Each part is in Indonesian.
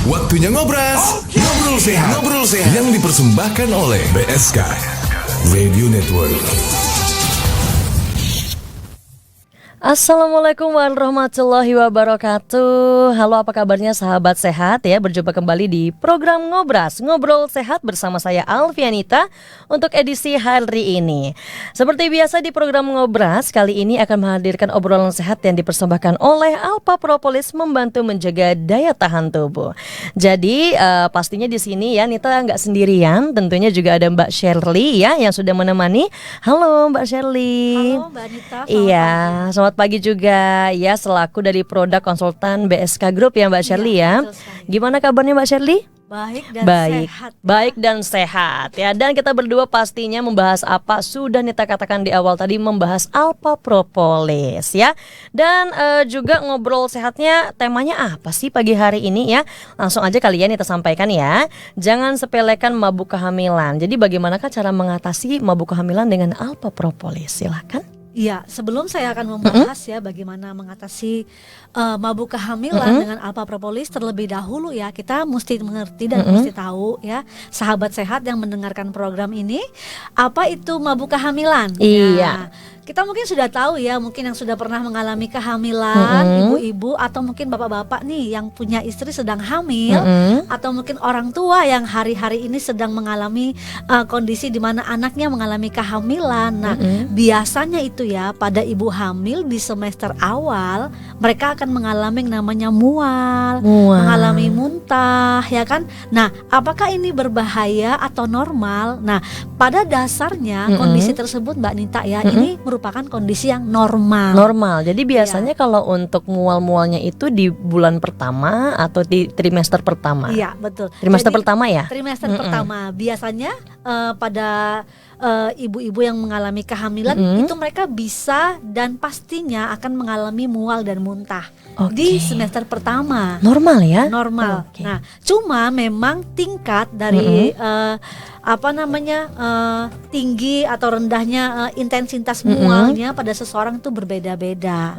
Waktunya ngobras, ngobrol sehat, yang dipersembahkan oleh BSK Radio Network. Assalamualaikum warahmatullahi wabarakatuh. Halo, apa kabarnya sahabat sehat ya? Berjumpa kembali di program Ngobras, Ngobrol Sehat bersama saya Alfianita untuk edisi hari ini. Seperti biasa di program Ngobras, kali ini akan menghadirkan obrolan sehat yang dipersembahkan oleh Alpha Propolis membantu menjaga daya tahan tubuh. Jadi pastinya di sini ya Nita nggak sendirian, tentunya juga ada Mbak Shirley ya yang sudah menemani. Halo Mbak Shirley. Halo Mbak Nita. Iya, selamat pagi juga ya selaku dari produk konsultan BSK Group ya Mbak Shirley ya. Gimana kabarnya Mbak Shirley? Baik dan sehat. Baik dan sehat ya. Dan kita berdua pastinya membahas apa sudah Nita katakan di awal tadi, membahas Alpha Propolis ya. Dan juga ngobrol sehatnya temanya apa sih pagi hari ini ya? Langsung aja kalian Nita sampaikan ya. Jangan sepelekan mabuk kehamilan. Jadi bagaimanakah cara mengatasi mabuk kehamilan dengan Alpha Propolis? Silakan. Iya, sebelum saya akan membahas ya bagaimana mengatasi mabuk kehamilan dengan Alpha Propolis, terlebih dahulu ya kita mesti mengerti dan mesti tahu ya sahabat sehat yang mendengarkan program ini, apa itu mabuk kehamilan. Iya. Ya, kita mungkin sudah tahu ya, mungkin yang sudah pernah mengalami kehamilan, ibu-ibu atau mungkin bapak-bapak nih yang punya istri sedang hamil, atau mungkin orang tua yang hari-hari ini sedang mengalami kondisi di mana anaknya mengalami kehamilan. Nah, biasanya itu ya pada ibu hamil di semester awal mereka akan mengalami yang namanya mual, mengalami muntah ya kan. Nah, apakah ini berbahaya atau normal? Nah, pada dasarnya kondisi tersebut Mbak Nita ya, ini merupakan kondisi yang normal. Jadi biasanya kalau untuk mual-mualnya itu di bulan pertama atau di trimester pertama? Iya, betul. Trimester Jadi, pertama ya? Trimester pertama biasanya pada ibu-ibu yang mengalami kehamilan itu mereka bisa dan pastinya akan mengalami mual dan muntah di semester pertama. Normal ya? Normal. Nah, cuma memang tingkat dari tinggi atau rendahnya intensitas mualnya pada seseorang itu berbeda-beda.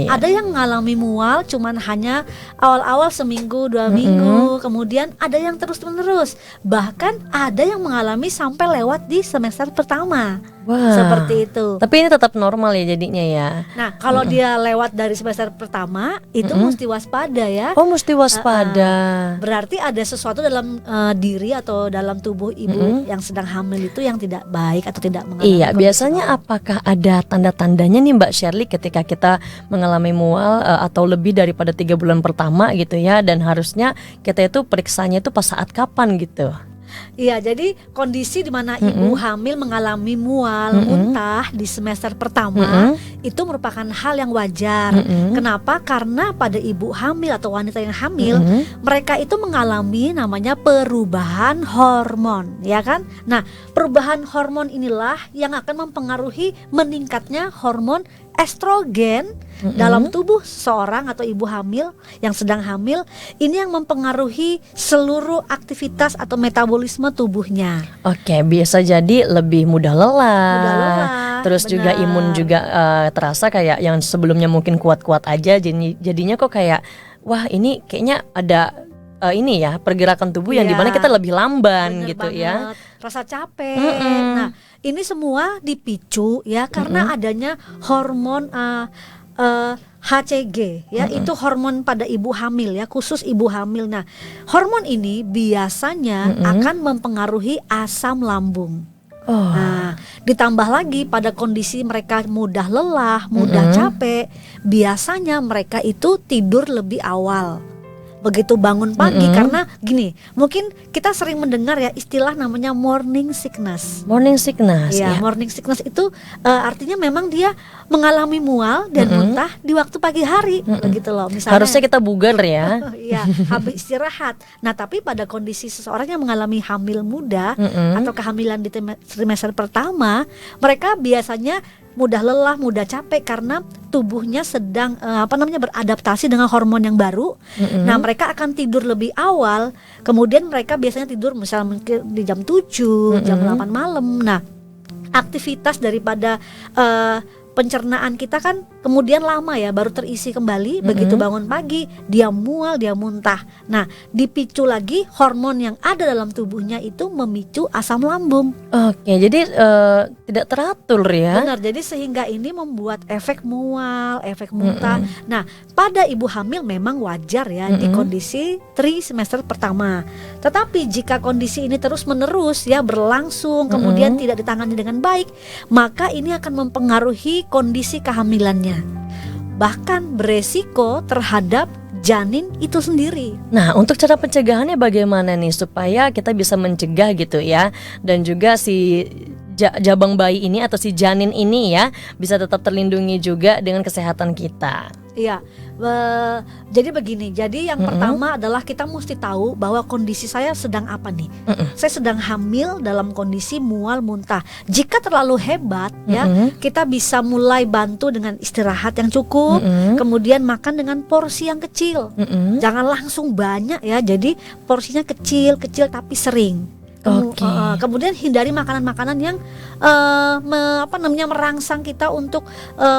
Ada yang mengalami mual cuman hanya awal-awal seminggu, 2 minggu, kemudian ada yang terus-menerus. Bahkan ada yang mengalami sampai lewat di semester pertama. Seperti itu. Tapi ini tetap normal ya jadinya ya. Nah, kalau dia lewat dari semester pertama itu mesti waspada ya. Oh, mesti waspada. Berarti ada sesuatu dalam diri atau dalam tubuh ibu yang sedang hamil itu yang tidak baik atau tidak mengalami. Iya, biasanya apakah ada tanda-tandanya nih Mbak Shirley ketika kita mengalami mual atau lebih daripada 3 bulan pertama gitu ya, dan harusnya kita itu periksanya itu pas saat kapan gitu? Iya, jadi kondisi di mana ibu hamil mengalami mual, muntah di semester pertama itu merupakan hal yang wajar. Kenapa? Karena pada ibu hamil atau wanita yang hamil, mereka itu mengalami namanya perubahan hormon, ya kan? Nah, perubahan hormon inilah yang akan mempengaruhi meningkatnya hormon estrogen dalam tubuh seorang atau ibu hamil yang sedang hamil. Ini yang mempengaruhi seluruh aktivitas atau metabolisme tubuhnya. Oke, bisa jadi lebih mudah lelah. Terus benar. juga imun juga terasa kayak yang sebelumnya mungkin kuat-kuat aja, jadinya kok kayak wah ini kayaknya ada ini ya pergerakan tubuh yang dimana kita lebih lamban. Bener gitu banget. ya. Rasa capek. Nah, ini semua dipicu ya karena adanya hormon HCG ya, itu hormon pada ibu hamil ya, khusus ibu hamil. Nah, hormon ini biasanya akan mempengaruhi asam lambung. Nah, ditambah lagi pada kondisi mereka mudah lelah, mudah capek, biasanya mereka itu tidur lebih awal begitu bangun pagi. Karena gini, mungkin kita sering mendengar ya istilah namanya morning sickness. Morning sickness ya. Morning sickness itu artinya memang dia mengalami mual dan muntah di waktu pagi hari, begitu loh. Misalnya harusnya kita bugar ya. Iya, habis istirahat. Nah, tapi pada kondisi seseorang yang mengalami hamil muda atau kehamilan di trimester pertama, mereka biasanya mudah lelah, mudah capek karena tubuhnya sedang beradaptasi dengan hormon yang baru. Nah, mereka akan tidur lebih awal. Kemudian mereka biasanya tidur misalnya di jam 7, jam 8 malam. Nah, aktivitas daripada pencernaan kita kan kemudian lama ya baru terisi kembali. Begitu bangun pagi dia mual, dia muntah. Nah, dipicu lagi hormon yang ada dalam tubuhnya itu memicu asam lambung. Oke, jadi tidak teratur ya. Benar, jadi sehingga ini membuat efek mual, efek muntah. Nah, pada ibu hamil memang wajar ya di kondisi trimester pertama. Tetapi jika kondisi ini terus menerus ya berlangsung, kemudian tidak ditangani dengan baik, maka ini akan mempengaruhi kondisi kehamilannya. Bahkan beresiko terhadap janin itu sendiri. Nah, untuk cara pencegahannya bagaimana nih supaya kita bisa mencegah gitu ya, dan juga si jabang bayi ini atau si janin ini ya bisa tetap terlindungi juga dengan kesehatan kita. Iya, jadi begini. Jadi yang pertama adalah kita mesti tahu bahwa kondisi saya sedang apa nih. Saya sedang hamil dalam kondisi mual muntah. Jika terlalu hebat ya, kita bisa mulai bantu dengan istirahat yang cukup, kemudian makan dengan porsi yang kecil. Jangan langsung banyak ya. Jadi porsinya kecil tapi sering. Kemudian hindari makanan-makanan yang merangsang kita untuk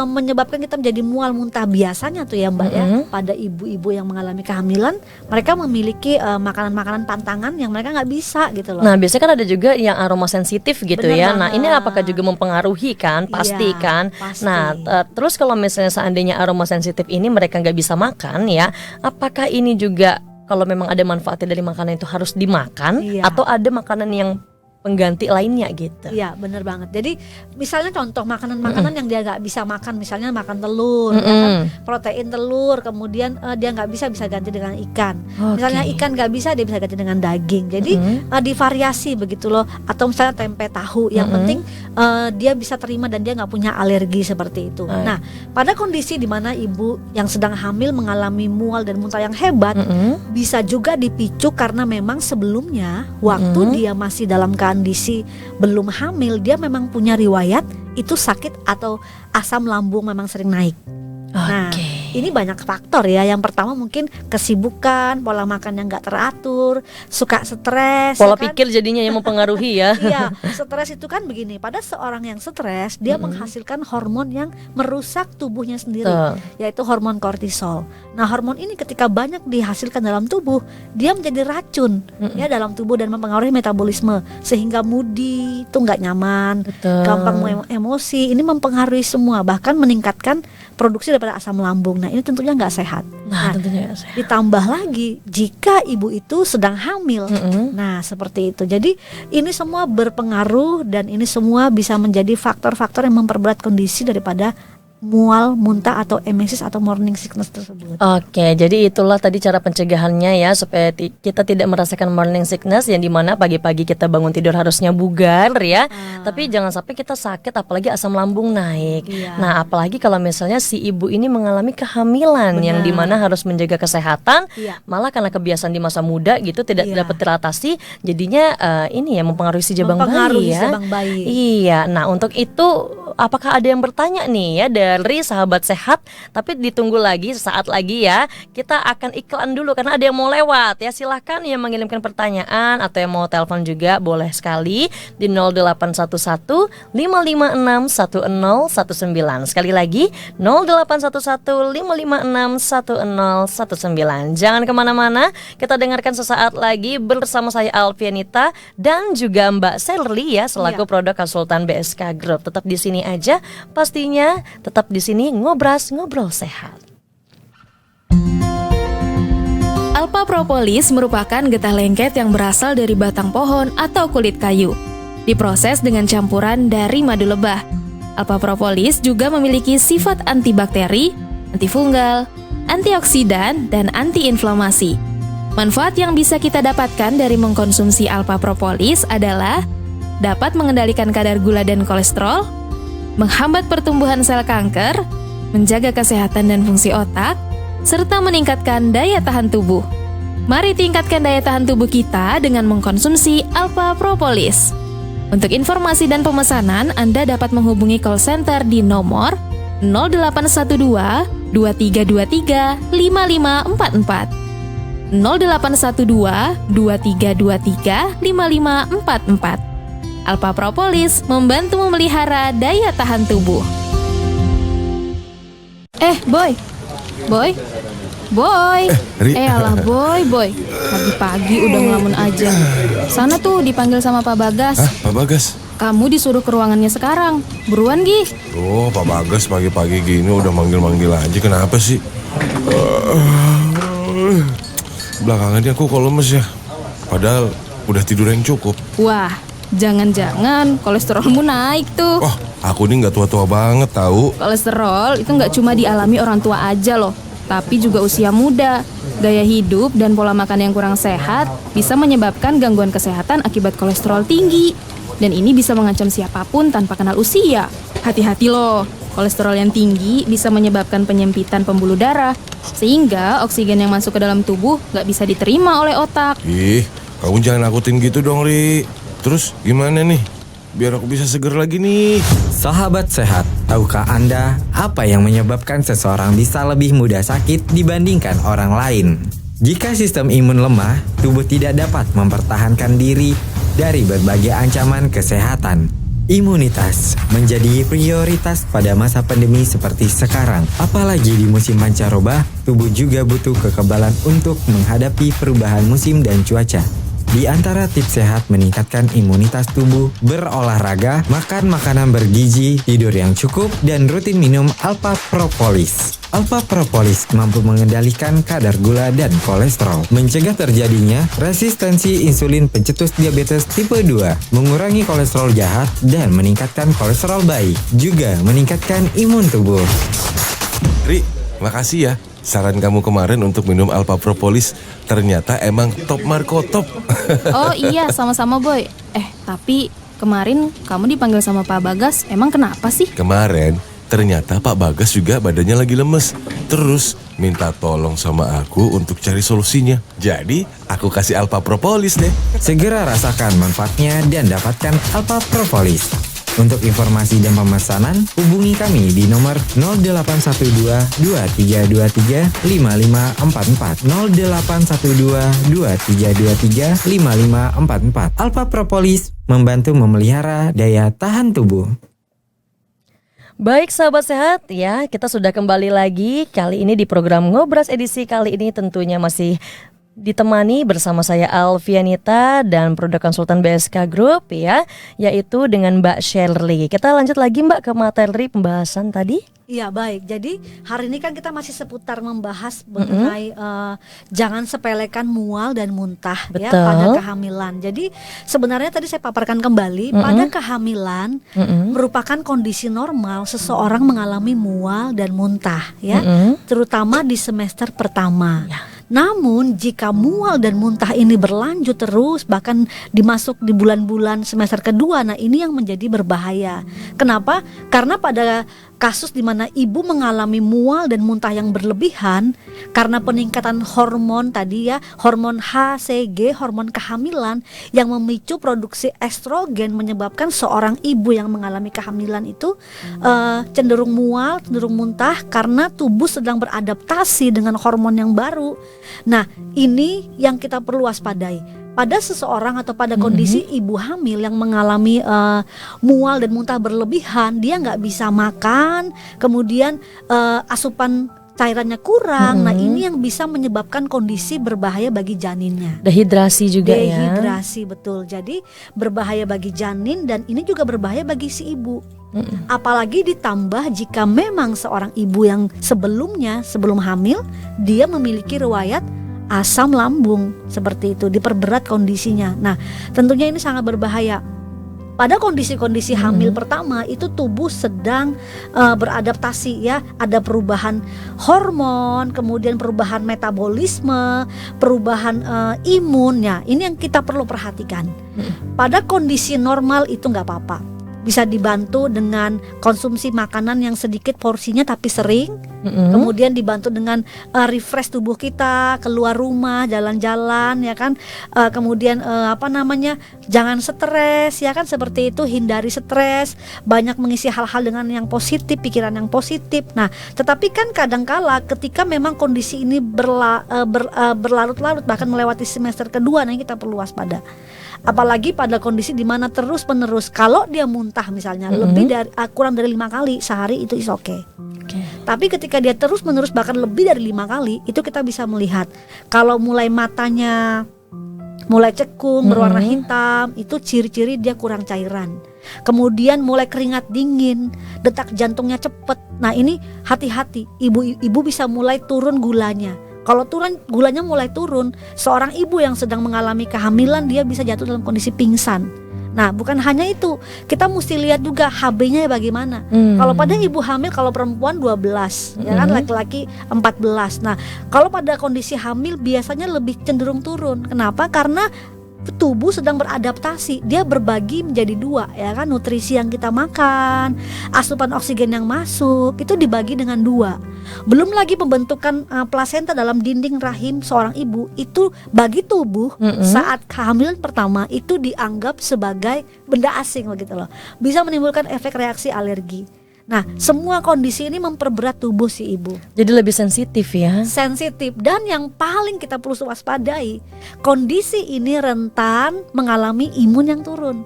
menyebabkan kita menjadi mual muntah. Biasanya tuh ya Mbak ya, pada ibu-ibu yang mengalami kehamilan, mereka memiliki makanan-makanan pantangan yang mereka nggak bisa gitu loh. Nah, biasanya kan ada juga yang aroma sensitif gitu. Bener ya. banget. Nah, ini apakah juga mempengaruhi kan? Pasti Iya, kan. pasti. Nah, terus kalau misalnya seandainya aroma sensitif ini mereka nggak bisa makan ya, apakah ini juga kalau memang ada manfaatnya dari makanan itu harus dimakan, Iya. atau ada makanan yang pengganti lainnya gitu? Iya, bener banget. Jadi misalnya contoh makanan-makanan yang dia nggak bisa makan, misalnya makan telur, ya kan? Protein telur, kemudian dia nggak bisa ganti dengan ikan. Misalnya ikan nggak bisa, dia bisa ganti dengan daging. Jadi divariasi begitu loh. Atau misalnya tempe tahu, yang penting dia bisa terima dan dia nggak punya alergi seperti itu. Nah, pada kondisi di mana ibu yang sedang hamil mengalami mual dan muntah yang hebat, bisa juga dipicu karena memang sebelumnya waktu dia masih dalam kondisi belum hamil, dia memang punya riwayat itu sakit atau asam lambung memang sering naik. Nah, ini banyak faktor ya. Yang pertama mungkin kesibukan, pola makan yang gak teratur, suka stres. Pola ya kan? pikir jadinya yang mempengaruhi ya. Iya, stres itu kan begini. Pada seorang yang stres, dia menghasilkan hormon yang merusak tubuhnya sendiri, yaitu hormon kortisol. Nah, hormon ini ketika banyak dihasilkan dalam tubuh, dia menjadi racun ya dalam tubuh dan mempengaruhi metabolisme, sehingga moody itu nggak nyaman, gampang emosi. Ini mempengaruhi semua, bahkan meningkatkan produksi daripada asam lambung. Nah, ini tentunya nggak sehat. Tentunya nggak sehat. Ditambah lagi jika ibu itu sedang hamil. Nah, seperti itu. Jadi ini semua berpengaruh dan ini semua bisa menjadi faktor-faktor yang memperberat kondisi daripada mual, muntah atau emesis atau morning sickness tersebut. Oke, jadi itulah tadi cara pencegahannya ya, supaya kita tidak merasakan morning sickness, yang dimana pagi-pagi kita bangun tidur harusnya bugar ya, tapi jangan sampai kita sakit apalagi asam lambung naik. Nah, apalagi kalau misalnya si ibu ini mengalami kehamilan yang dimana harus menjaga kesehatan, malah karena kebiasaan di masa muda gitu tidak dapat teratasi, jadinya ini ya mempengaruhi si jabang bayi ya. Iya, nah untuk itu apakah ada yang bertanya nih ya dari sahabat sehat? Tapi ditunggu lagi sesaat lagi ya. Kita akan iklan dulu karena ada yang mau lewat ya. Silahkan yang mengirimkan pertanyaan atau yang mau telepon juga boleh sekali di 0811 556 1019. Sekali lagi 0811 556 1019. Jangan kemana-mana, kita dengarkan sesaat lagi bersama saya Alfianita dan juga Mbak Selly ya selaku produk konsultan BSK Group. Tetap di sini aja pastinya, tetap di sini ngobras ngobrol sehat. Alpha Propolis merupakan getah lengket yang berasal dari batang pohon atau kulit kayu. Diproses dengan campuran dari madu lebah. Alpha Propolis juga memiliki sifat antibakteri, antifunggal, antioksidan, dan antiinflamasi. Manfaat yang bisa kita dapatkan dari mengkonsumsi Alpha Propolis adalah dapat mengendalikan kadar gula dan kolesterol, menghambat pertumbuhan sel kanker, menjaga kesehatan dan fungsi otak, serta meningkatkan daya tahan tubuh. Mari tingkatkan daya tahan tubuh kita dengan mengkonsumsi Alpha Propolis. Untuk informasi dan pemesanan, Anda dapat menghubungi call center di nomor 0812 2323 5544. 0812 2323 5544. Alpha Propolis membantu memelihara daya tahan tubuh. Boy. Ri. Alah boy. Pagi-pagi udah ngelamun aja. Sana tuh dipanggil sama Pak Bagas. Hah, Pak Bagas? Kamu disuruh ke ruangannya sekarang. Buruan, Gi. Oh, Pak Bagas pagi-pagi gini udah manggil-manggil aja. Kenapa sih? Belakangan ini aku kok lemes ya. Padahal udah tidur yang cukup. Wah, jangan-jangan kolesterolmu naik tuh. Wah, aku nih nggak tua-tua banget tahu. Kolesterol itu nggak cuma dialami orang tua aja loh, tapi juga usia muda. Gaya hidup dan pola makan yang kurang sehat bisa menyebabkan gangguan kesehatan akibat kolesterol tinggi. Dan ini bisa mengancam siapapun tanpa kenal usia. Hati-hati loh, kolesterol yang tinggi bisa menyebabkan penyempitan pembuluh darah, sehingga oksigen yang masuk ke dalam tubuh nggak bisa diterima oleh otak. Ih, kamu jangan nakutin gitu dong, Ri. Terus gimana nih? Biar aku bisa seger lagi nih. Sahabat sehat, tahukah Anda apa yang menyebabkan seseorang bisa lebih mudah sakit dibandingkan orang lain? Jika sistem imun lemah, tubuh tidak dapat mempertahankan diri dari berbagai ancaman kesehatan. Imunitas menjadi prioritas pada masa pandemi seperti sekarang. Apalagi di musim pancaroba, tubuh juga butuh kekebalan untuk menghadapi perubahan musim dan cuaca. Di antara tips sehat meningkatkan imunitas tubuh, berolahraga, makan makanan bergizi, tidur yang cukup, dan rutin minum Alpha Propolis. Alpha Propolis mampu mengendalikan kadar gula dan kolesterol, mencegah terjadinya resistensi insulin pencetus diabetes tipe 2, mengurangi kolesterol jahat, dan meningkatkan kolesterol baik, juga meningkatkan imun tubuh. Ri, makasih ya. Saran kamu kemarin untuk minum Alpha Propolis ternyata emang top Marco top. Oh iya, sama-sama boy. Tapi kemarin kamu dipanggil sama Pak Bagas, emang kenapa sih? Kemarin ternyata Pak Bagas juga badannya lagi lemes. Terus minta tolong sama aku untuk cari solusinya. Jadi aku kasih Alpha Propolis deh. Segera rasakan manfaatnya dan dapatkan Alpha Propolis. Untuk informasi dan pemesanan, hubungi kami di nomor 0812 2323 5544 0812 2323 5544. Alpha Propolis membantu memelihara daya tahan tubuh. Baik sahabat sehat ya, kita sudah kembali lagi. Kali ini di program Ngobras edisi kali ini tentunya masih ditemani bersama saya Alfianita dan produk konsultan BSK Group ya, yaitu dengan Mbak Shirley. Kita lanjut lagi Mbak ke materi pembahasan tadi. Iya baik, jadi hari ini kan kita masih seputar membahas mengenai jangan sepelekan mual dan muntah ya pada kehamilan. Jadi sebenarnya tadi saya paparkan kembali pada kehamilan merupakan kondisi normal seseorang mengalami mual dan muntah ya, terutama di semester pertama. Namun jika mual dan muntah ini berlanjut terus bahkan dimasuk di bulan-bulan semester kedua, nah ini yang menjadi berbahaya. Kenapa? Karena pada kasus di mana ibu mengalami mual dan muntah yang berlebihan karena peningkatan hormon tadi ya, hormon HCG, hormon kehamilan yang memicu produksi estrogen, menyebabkan seorang ibu yang mengalami kehamilan itu cenderung mual, cenderung muntah karena tubuh sedang beradaptasi dengan hormon yang baru. Nah, ini yang kita perlu waspadai. Pada seseorang atau pada kondisi ibu hamil yang mengalami mual dan muntah berlebihan, dia nggak bisa makan, kemudian asupan cairannya kurang. Nah, ini yang bisa menyebabkan kondisi berbahaya bagi janinnya. Dehidrasi juga ya. Dehidrasi betul. Jadi berbahaya bagi janin dan ini juga berbahaya bagi si ibu. Apalagi ditambah jika memang seorang ibu yang sebelum hamil dia memiliki riwayat asam lambung seperti itu, diperberat kondisinya. Nah, tentunya ini sangat berbahaya. Pada kondisi-kondisi hamil pertama itu tubuh sedang beradaptasi ya, ada perubahan hormon, kemudian perubahan metabolisme, perubahan imunnya. Ini yang kita perlu perhatikan. Pada kondisi normal itu nggak apa-apa, bisa dibantu dengan konsumsi makanan yang sedikit porsinya tapi sering. Kemudian dibantu dengan refresh tubuh kita, keluar rumah, jalan-jalan ya kan. Kemudian jangan stres ya kan, seperti itu, hindari stres, banyak mengisi hal-hal dengan yang positif, pikiran yang positif. Nah, tetapi kan kadangkala ketika memang kondisi ini berlarut-larut bahkan melewati semester kedua, nah kita perlu waspada. Apalagi pada kondisi di mana terus-menerus, kalau dia muntah misalnya lebih dari kurang dari 5 kali sehari itu is okay. Tapi ketika dia terus-menerus bahkan lebih dari 5 kali, itu kita bisa melihat kalau mulai matanya mulai cekung, berwarna hitam, itu ciri-ciri dia kurang cairan. Kemudian mulai keringat dingin, detak jantungnya cepet. Nah ini hati-hati, ibu bisa mulai turun gulanya. Kalau gulanya mulai turun, seorang ibu yang sedang mengalami kehamilan dia bisa jatuh dalam kondisi pingsan. Nah bukan hanya itu, kita mesti lihat juga HB-nya bagaimana. Kalau pada ibu hamil, kalau perempuan 12, ya kan, laki-laki 14. Nah kalau pada kondisi hamil biasanya lebih cenderung turun. Kenapa? Karena tubuh sedang beradaptasi, dia berbagi menjadi 2, ya kan, nutrisi yang kita makan, asupan oksigen yang masuk itu dibagi dengan 2. Belum lagi pembentukan plasenta dalam dinding rahim seorang ibu itu bagi tubuh saat kehamilan pertama itu dianggap sebagai benda asing begitu loh, bisa menimbulkan efek reaksi alergi. Nah, semua kondisi ini memperberat tubuh si ibu. Jadi lebih sensitif ya. Sensitif, dan yang paling kita perlu waspadai, kondisi ini rentan mengalami imun yang turun.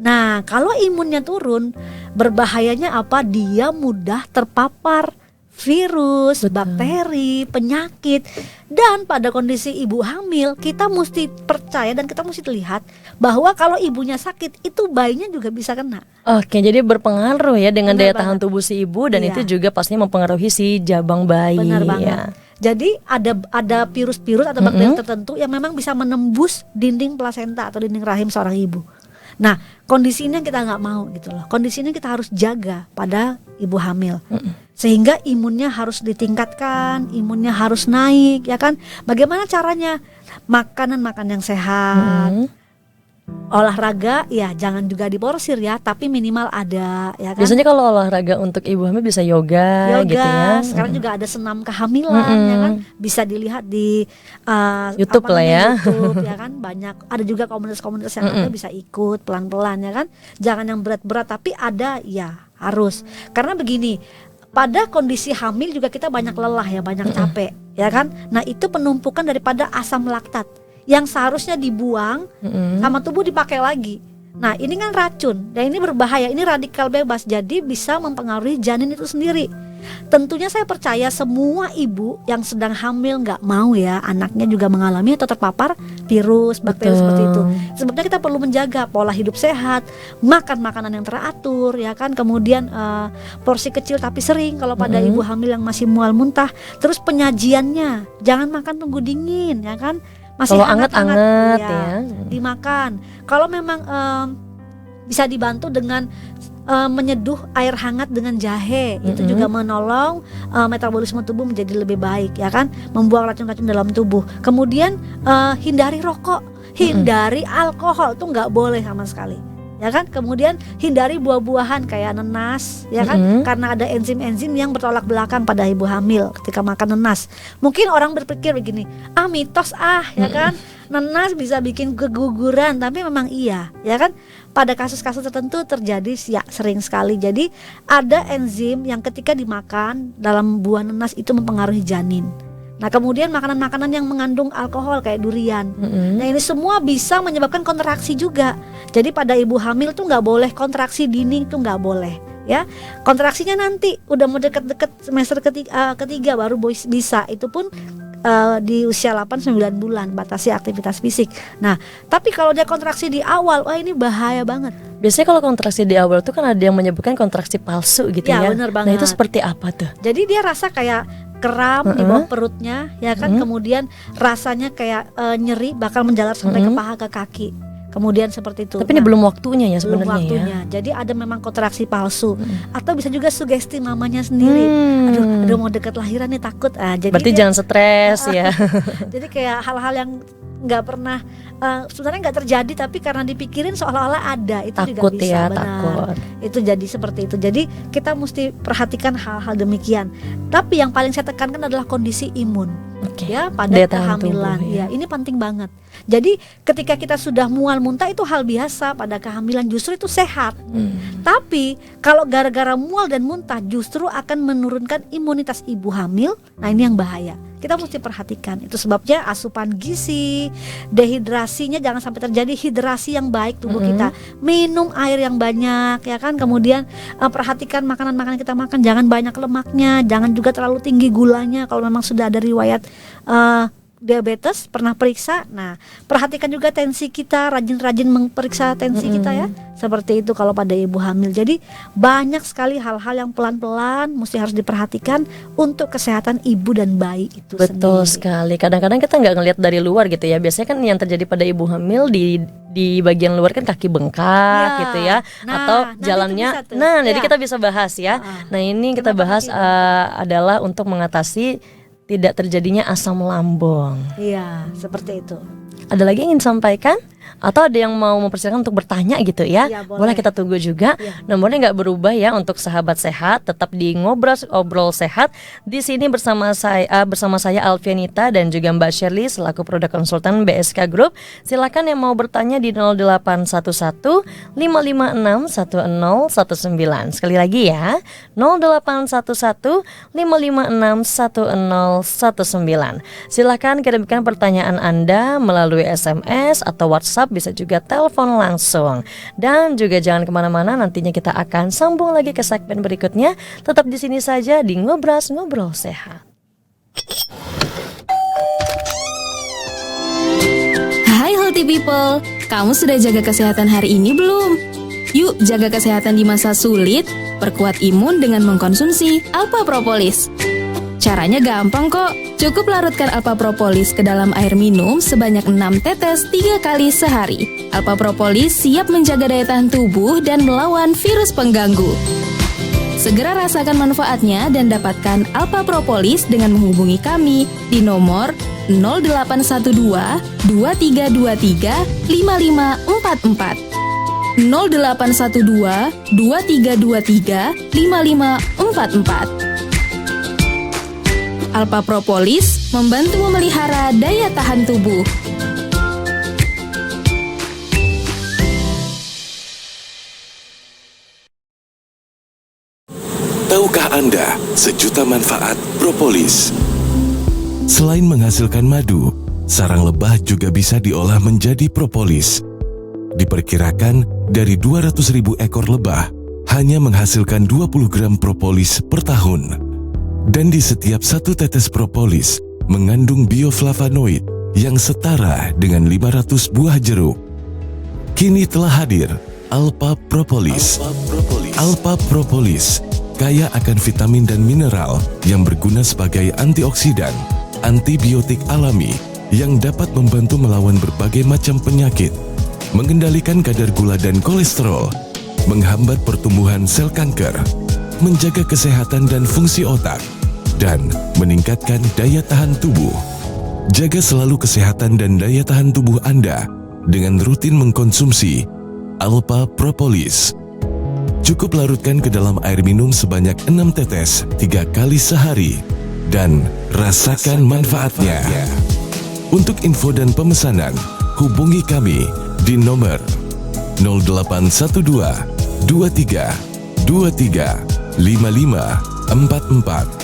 Nah, kalau imunnya turun, berbahayanya apa? Dia mudah terpapar virus, bakteri, penyakit. Dan pada kondisi ibu hamil, kita mesti percaya dan kita mesti lihat bahwa kalau ibunya sakit, itu bayinya juga bisa kena. Oke, jadi berpengaruh ya dengan Benar daya tahan tubuh si ibu, dan Iya. itu juga pastinya mempengaruhi si jabang bayi. Benar banget. Ya. Jadi ada virus-virus atau bakteri tertentu yang memang bisa menembus dinding plasenta atau dinding rahim seorang ibu. Nah, kondisi ini yang kita nggak mau gitu loh. Kondisi ini kita harus jaga pada ibu hamil. Sehingga imunnya harus ditingkatkan, imunnya harus naik, ya kan? Bagaimana caranya? Makanan yang sehat. Olahraga ya jangan juga diporsir ya, tapi minimal ada, ya kan? Biasanya kalau olahraga untuk ibu hamil bisa yoga gitu ya. Sekarang juga ada senam kehamilan, ya kan? Bisa dilihat di YouTube lah ya. YouTube, ya kan? Banyak, ada juga komunitas-komunitas yang ada, bisa ikut pelan-pelan, ya kan? Jangan yang berat-berat, tapi ada ya harus. Karena begini, pada kondisi hamil juga kita banyak lelah ya, banyak capek, ya kan? Nah itu penumpukan daripada asam laktat yang seharusnya dibuang sama tubuh dipakai lagi. Nah ini kan racun dan ini berbahaya, ini radikal bebas, jadi bisa mempengaruhi janin itu sendiri. Tentunya saya percaya semua ibu yang sedang hamil nggak mau ya anaknya juga mengalami atau terpapar virus, bakteri seperti itu. Sebabnya kita perlu menjaga pola hidup sehat, makan makanan yang teratur, ya kan. Kemudian porsi kecil tapi sering kalau pada ibu hamil yang masih mual muntah. Terus penyajiannya jangan makan tunggu dingin, ya kan. Masih Kalau hangat-hangat ya. Dimakan. Kalau memang bisa dibantu dengan menyeduh air hangat dengan jahe, itu juga menolong metabolisme tubuh menjadi lebih baik, ya kan, membuang racun-racun dalam tubuh. Kemudian hindari rokok, hindari alkohol, itu nggak boleh sama sekali, ya kan. Kemudian hindari buah-buahan kayak nanas, ya kan, karena ada enzim-enzim yang bertolak belakang pada ibu hamil ketika makan nanas. Mungkin orang berpikir begini, mitos ya kan, nanas bisa bikin keguguran, tapi memang iya, ya kan. Pada kasus-kasus tertentu terjadi ya, sering sekali. Jadi ada enzim yang ketika dimakan dalam buah nanas itu mempengaruhi janin. Nah kemudian makanan-makanan yang mengandung alkohol kayak durian. Nah ini semua bisa menyebabkan kontraksi juga. Jadi pada ibu hamil tuh nggak boleh kontraksi dini, itu nggak boleh. Ya, kontraksinya nanti udah mau deket-deket semester ketiga baru bisa. Itu pun di usia 8-9 bulan, batasi aktivitas fisik. Nah, tapi kalau dia kontraksi di awal, wah ini bahaya banget. Biasanya kalau kontraksi di awal tuh kan ada yang menyebutkan kontraksi palsu gitu ya. Bener banget. Nah itu seperti apa tuh? Jadi dia rasa kayak kram di bawah perutnya, ya kan. Kemudian rasanya kayak nyeri, bakal menjalar sampai ke paha, ke kaki. Kemudian seperti itu. Tapi ini belum waktunya ya belum sebenarnya waktunya. ya. Jadi ada memang kontraksi palsu, atau bisa juga sugesti mamanya sendiri. Aduh mau deket lahiran nih, takut. Jadi Berarti jangan stres ya. Jadi kayak hal-hal yang nggak pernah sebenarnya nggak terjadi, tapi karena dipikirin seolah-olah ada, itu Takut juga bisa. ya, Benar. takut. Itu jadi seperti itu. Jadi kita mesti perhatikan hal-hal demikian. Tapi yang paling saya tekankan adalah kondisi imun. Oke. Ya, pada Daya tahan kehamilan. tubuh, ya. Ya, ini penting banget. Jadi ketika kita sudah mual muntah itu hal biasa pada kehamilan, justru itu sehat. Tapi kalau gara-gara mual dan muntah justru akan menurunkan imunitas ibu hamil. Nah, ini yang bahaya. kita mesti perhatikan. Itu sebabnya asupan gizi, dehidrasinya jangan sampai terjadi hidrasi yang baik tubuh kita. Minum air yang banyak ya kan. Kemudian perhatikan makanan-makanan kita makan, jangan banyak lemaknya, jangan juga terlalu tinggi gulanya kalau memang sudah ada riwayat diabetes, pernah periksa. Nah, perhatikan juga tensi kita, rajin-rajin memperiksa tensi kita ya. Seperti itu kalau pada ibu hamil. Jadi banyak sekali hal-hal yang pelan-pelan mesti harus diperhatikan untuk kesehatan ibu dan bayi itu Betul sendiri. sekali. Kadang-kadang kita nggak ngelihat dari luar gitu ya. Biasanya kan yang terjadi pada ibu hamil di bagian luar kan kaki bengkak Ya. gitu ya, Nah, atau nanti jalannya. itu bisa tuh. Nah, jadi Ya. kita bisa bahas ya. Nah, ini kita Kenapa bahas kaki adalah untuk mengatasi tidak terjadinya asam lambung. Iya, seperti itu. Ada lagi yang ingin disampaikan? Atau ada yang mau mempersilakan untuk bertanya gitu ya? Iya, Boleh boleh. kita tunggu juga. Iya. Nomornya nggak berubah ya untuk sahabat sehat, tetap di ngobrol sehat. Di sini bersama saya Alfianita dan juga Mbak Shirley selaku produk konsultan BSK Group. Silakan yang mau bertanya di 0811 556 1019. Sekali lagi ya, 0811 556 1019. Silakan kirimkan pertanyaan Anda melalui SMS atau WhatsApp, bisa juga telepon langsung. Dan juga jangan kemana-mana, nantinya kita akan sambung lagi ke segmen berikutnya. Tetap di sini saja di Ngobras Ngobrol Sehat. Hai healthy people, kamu sudah jaga kesehatan hari ini belum? Yuk jaga kesehatan di masa sulit, perkuat imun dengan mengkonsumsi Alpha Propolis. Caranya gampang kok, cukup larutkan Alpha Propolis ke dalam air minum sebanyak 6 tetes 3 kali sehari. Alpha Propolis siap menjaga daya tahan tubuh dan melawan virus pengganggu. Segera rasakan manfaatnya dan dapatkan Alpha Propolis dengan menghubungi kami di nomor 0812 2323 5544. 0812 2323 5544. Alpha Propolis membantu memelihara daya tahan tubuh. Tahukah Anda sejuta manfaat propolis? Selain menghasilkan madu, sarang lebah juga bisa diolah menjadi propolis. Diperkirakan dari 200.000 ekor lebah hanya menghasilkan 20 gram propolis per tahun. Dan di setiap satu tetes propolis mengandung bioflavonoid yang setara dengan 500 buah jeruk. Kini telah hadir Alpha Propolis. Alpha Propolis kaya akan vitamin dan mineral yang berguna sebagai antioksidan, antibiotik alami yang dapat membantu melawan berbagai macam penyakit, mengendalikan kadar gula dan kolesterol, menghambat pertumbuhan sel kanker, menjaga kesehatan dan fungsi otak, dan meningkatkan daya tahan tubuh. Jaga selalu kesehatan dan daya tahan tubuh Anda dengan rutin mengkonsumsi Alpha Propolis. Cukup larutkan ke dalam air minum sebanyak 6 tetes 3 kali sehari dan rasakan manfaatnya. Untuk info dan pemesanan, hubungi kami di nomor 0812 23 23 5544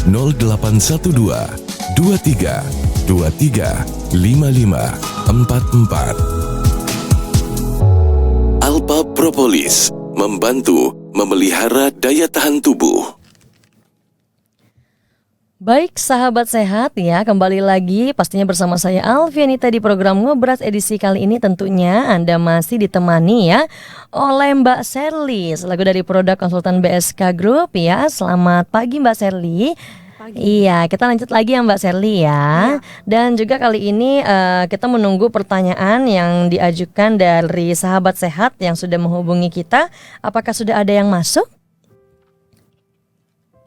0812 23 23 5544. Alpha Propolis membantu memelihara daya tahan tubuh. Baik sahabat sehat ya, kembali lagi pastinya bersama saya Alfianita di program Ngobras edisi kali ini. Tentunya Anda masih ditemani ya oleh Mbak Shirley selaku dari produk konsultan BSK Group ya. Selamat pagi Mbak Shirley. Iya, kita lanjut lagi ya Mbak Shirley ya. Dan juga kali ini kita menunggu pertanyaan yang diajukan dari sahabat sehat yang sudah menghubungi kita. Apakah sudah ada yang masuk?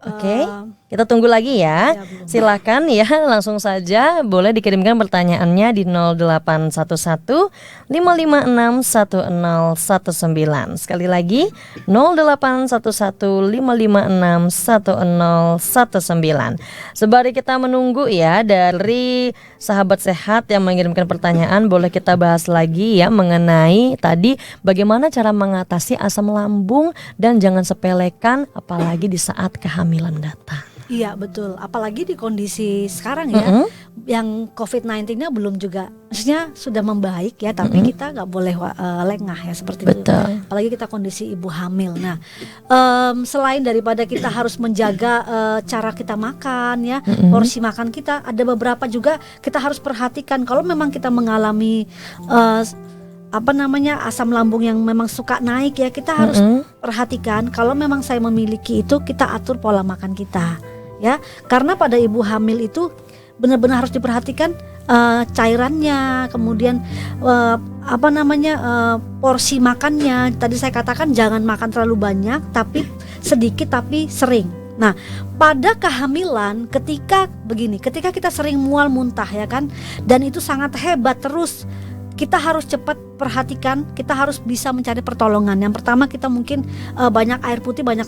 Oke, kita tunggu lagi ya. Silakan ya, langsung saja boleh dikirimkan pertanyaannya di 0811 556 1019. Sekali lagi 0811 556 1019. Sembari kita menunggu ya dari sahabat sehat yang mengirimkan pertanyaan, boleh kita bahas lagi ya mengenai tadi bagaimana cara mengatasi asam lambung dan jangan sepelekan apalagi di saat kehamilan datang. Iya betul, apalagi di kondisi sekarang ya, yang COVID-19-nya belum juga, maksudnya sudah membaik ya, tapi kita nggak boleh lengah ya seperti itu. Betul. Apalagi kita kondisi ibu hamil. Nah, selain daripada kita harus menjaga cara kita makan ya, porsi makan kita, ada beberapa juga kita harus perhatikan kalau memang kita mengalami asam lambung yang memang suka naik ya, kita harus perhatikan kalau memang saya memiliki itu, kita atur pola makan kita ya, karena pada ibu hamil itu benar-benar harus diperhatikan cairannya, kemudian porsi makannya. Tadi saya katakan jangan makan terlalu banyak, tapi sedikit tapi sering. Nah, pada kehamilan ketika kita sering mual muntah ya kan, dan itu sangat hebat terus, kita harus cepat perhatikan, kita harus bisa mencari pertolongan. Yang pertama, kita mungkin banyak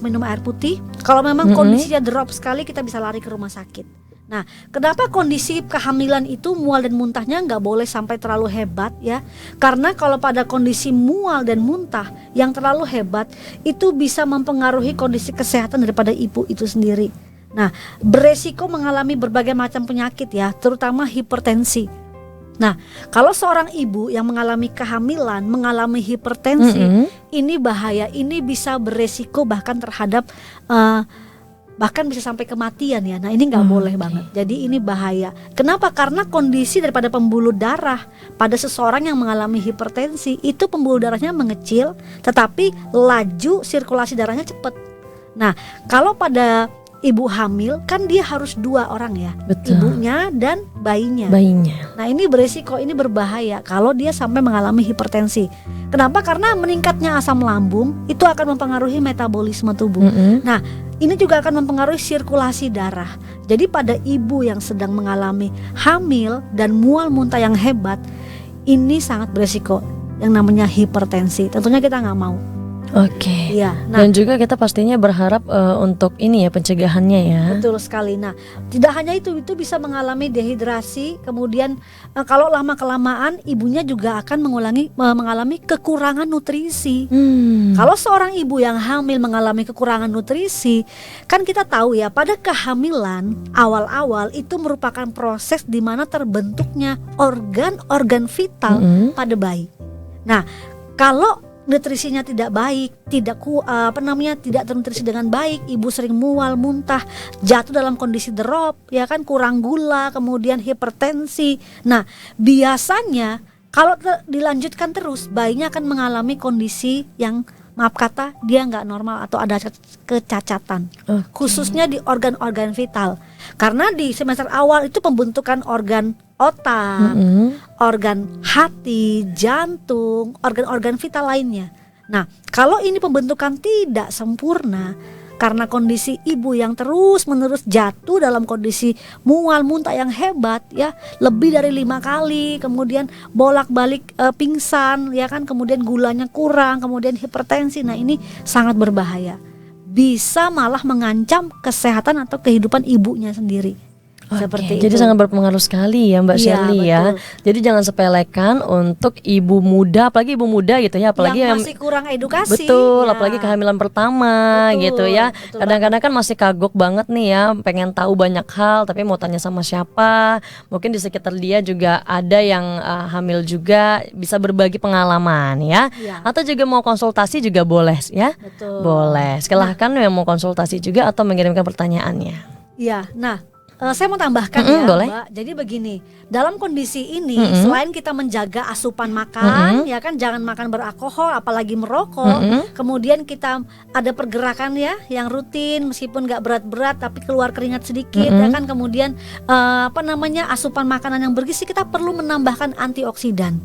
minum air putih. Kalau memang kondisinya drop sekali, kita bisa lari ke rumah sakit. Nah, kenapa kondisi kehamilan itu mual dan muntahnya nggak boleh sampai terlalu hebat ya? Karena kalau pada kondisi mual dan muntah yang terlalu hebat, itu bisa mempengaruhi kondisi kesehatan daripada ibu itu sendiri. Nah, beresiko mengalami berbagai macam penyakit ya, terutama hipertensi. Nah, kalau seorang ibu yang mengalami kehamilan, mengalami hipertensi, ini bahaya, ini bisa beresiko bahkan terhadap bahkan bisa sampai kematian ya. Nah, ini nggak boleh banget. Jadi ini bahaya. Kenapa? Karena kondisi daripada pembuluh darah pada seseorang yang mengalami hipertensi itu pembuluh darahnya mengecil, tetapi laju sirkulasi darahnya cepat. Nah, kalau pada ibu hamil kan dia harus 2 orang ya, Betul. ibunya dan bayinya. Nah, ini beresiko, ini berbahaya kalau dia sampai mengalami hipertensi. Kenapa? Karena meningkatnya asam lambung itu akan mempengaruhi metabolisme tubuh. Nah, ini juga akan mempengaruhi sirkulasi darah. Jadi pada ibu yang sedang mengalami hamil dan mual muntah yang hebat, ini sangat beresiko yang namanya hipertensi. Tentunya kita nggak mau. Oke. Iya. Nah, Dan juga kita pastinya berharap untuk ini ya, pencegahannya ya. betul sekali. Nah, tidak hanya itu bisa mengalami dehidrasi. Kemudian kalau lama kelamaan ibunya juga akan mengalami kekurangan nutrisi. Kalau seorang ibu yang hamil mengalami kekurangan nutrisi, kan kita tahu ya, pada kehamilan awal-awal itu merupakan proses di mana terbentuknya organ-organ vital pada bayi. Nah, kalau nutrisinya tidak baik, tidak ternutrisi dengan baik, ibu sering mual, muntah, jatuh dalam kondisi drop, ya kan, kurang gula, kemudian hipertensi. Nah, biasanya kalau dilanjutkan terus, bayinya akan mengalami kondisi yang maaf kata dia nggak normal atau ada kecacatan, khususnya di organ-organ vital. Karena di semester awal itu pembentukan organ otak, organ hati, jantung, organ-organ vital lainnya. Nah, kalau ini pembentukan tidak sempurna karena kondisi ibu yang terus-menerus jatuh dalam kondisi mual muntah yang hebat ya, lebih dari 5 kali, kemudian bolak-balik pingsan ya kan, kemudian gulanya kurang, kemudian hipertensi. Nah, ini sangat berbahaya. Bisa malah mengancam kesehatan atau kehidupan ibunya sendiri. Seperti Jadi itu. sangat berpengaruh sekali ya Mbak Iya, Shirley ya. betul. Jadi jangan sepelekan untuk ibu muda, apalagi ibu muda gitu ya, apalagi yang masih kurang edukasi. betul, ya. apalagi kehamilan pertama Betul, gitu ya. betul Kadang-kadang kan masih kagok banget nih ya, pengen tahu banyak hal tapi mau tanya sama siapa. Mungkin di sekitar dia juga ada yang hamil juga, bisa berbagi pengalaman ya. Iya. Atau juga mau konsultasi juga boleh ya. Betul. Boleh. Silahkan yang mau konsultasi juga atau mengirimkan pertanyaannya. Iya, nah saya mau tambahkan ya boleh. Mbak. Jadi begini, dalam kondisi ini selain kita menjaga asupan makan, ya kan, jangan makan beralkohol, apalagi merokok. Kemudian kita ada pergerakan ya yang rutin, meskipun nggak berat-berat tapi keluar keringat sedikit, ya kan. Kemudian asupan makanan yang bergizi, kita perlu menambahkan antioksidan.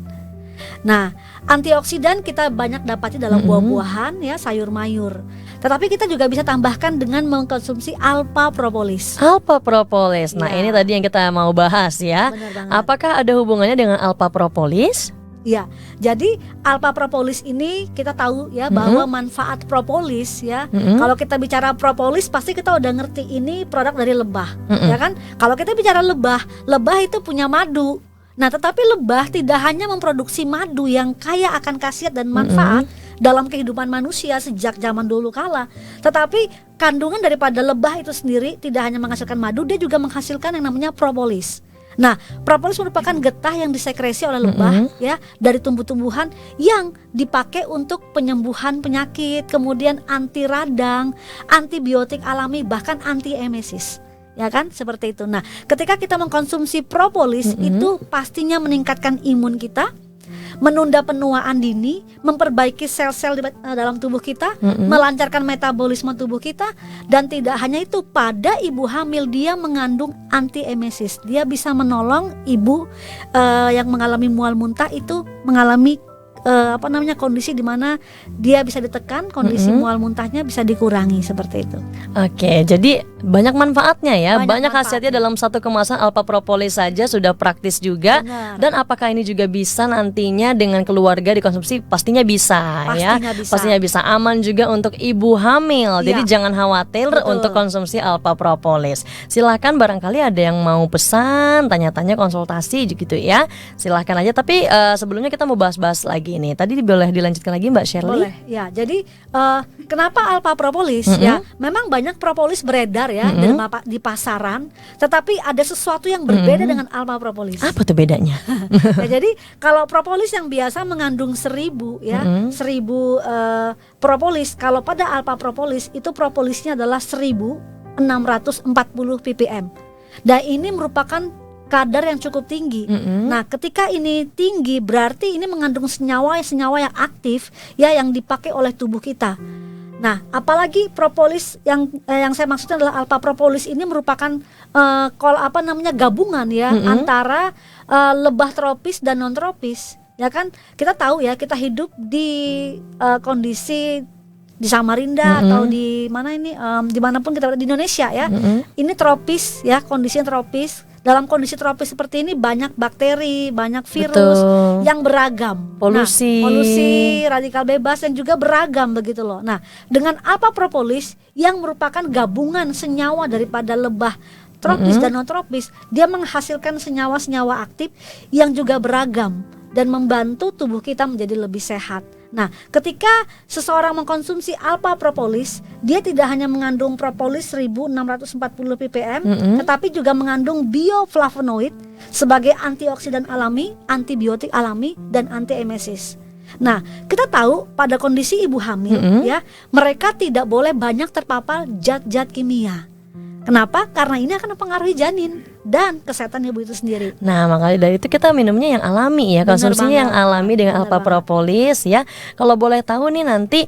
Nah, antioksidan kita banyak dapati dalam buah-buahan ya, sayur mayur. Tetapi kita juga bisa tambahkan dengan mengkonsumsi alpha propolis. Alpha propolis. Nah, Ya. ini tadi yang kita mau bahas ya. Benar banget. Apakah ada hubungannya dengan alpha propolis? Ya, jadi alpha propolis ini kita tahu ya bahwa manfaat propolis ya. Kalau kita bicara propolis pasti kita udah ngerti ini produk dari lebah, ya kan? Kalau kita bicara lebah itu punya madu. Nah, tetapi lebah tidak hanya memproduksi madu yang kaya akan khasiat dan manfaat, dalam kehidupan manusia sejak zaman dulu kala. Tetapi kandungan daripada lebah itu sendiri tidak hanya menghasilkan madu, dia juga menghasilkan yang namanya propolis. Nah, propolis merupakan getah yang disekresi oleh lebah ya dari tumbuh-tumbuhan yang dipakai untuk penyembuhan penyakit, kemudian anti radang, antibiotik alami, bahkan anti emesis. Ya kan, seperti itu. Nah, ketika kita mengkonsumsi propolis itu pastinya meningkatkan imun kita, menunda penuaan dini, memperbaiki sel-sel di dalam tubuh kita, melancarkan metabolisme tubuh kita, dan tidak hanya itu, pada ibu hamil dia mengandung anti-emesis. Dia bisa menolong ibu yang mengalami mual muntah itu mengalami kondisi di mana dia bisa ditekan, kondisi mual muntahnya bisa dikurangi, seperti itu. Oke, jadi banyak manfaatnya ya, banyak manfaatnya. khasiatnya dalam satu kemasan alpha propolis saja sudah praktis juga. Benar. Dan apakah ini juga bisa nantinya dengan keluarga dikonsumsi? Pastinya bisa, ya. Bisa. Pastinya bisa, aman juga untuk ibu hamil. Jadi jangan khawatir untuk konsumsi alpha propolis. Silakan barangkali ada yang mau pesan, tanya-tanya, konsultasi gitu ya. Silakan aja. Tapi sebelumnya kita mau bahas-bahas lagi ini. Tadi boleh dilanjutkan lagi Mbak Shirley? Boleh. Ya, jadi kenapa alpha propolis? Ya, memang banyak propolis beredar ya di pasaran, tetapi ada sesuatu yang berbeda dengan alpha propolis. Apa tuh bedanya? Ya, jadi kalau propolis yang biasa mengandung 1000 ya, 1000 propolis, kalau pada alpha propolis itu propolisnya adalah 1640 ppm. Dan ini merupakan kadar yang cukup tinggi. Nah, ketika ini tinggi berarti ini mengandung senyawa yang aktif ya, yang dipakai oleh tubuh kita. Nah, apalagi propolis yang saya maksudnya adalah alpha propolis ini merupakan gabungan ya antara lebah tropis dan non tropis. Ya kan, kita tahu ya, kita hidup di kondisi di Samarinda atau di mana ini dimanapun kita berada di Indonesia ya. Ini tropis ya, kondisinya tropis. Dalam kondisi tropis seperti ini banyak bakteri, banyak virus yang beragam. Polusi. Nah, polusi, radikal bebas dan juga beragam begitu loh. Nah, dengan alpha propolis yang merupakan gabungan senyawa daripada lebah tropis dan non tropis, dia menghasilkan senyawa-senyawa aktif yang juga beragam dan membantu tubuh kita menjadi lebih sehat. Nah, ketika seseorang mengkonsumsi alpha propolis, dia tidak hanya mengandung propolis 1640 ppm, tetapi juga mengandung bioflavonoid sebagai antioksidan alami, antibiotik alami, dan anti-emesis. Nah, kita tahu pada kondisi ibu hamil ya, mereka tidak boleh banyak terpapar zat-zat kimia. Kenapa? Karena ini akan mempengaruhi janin dan kesehatan ibu itu sendiri. Nah, makanya dari itu kita minumnya yang alami ya, konsumsinya yang alami dengan alpha propolis ya. Kalau boleh tahu nih nanti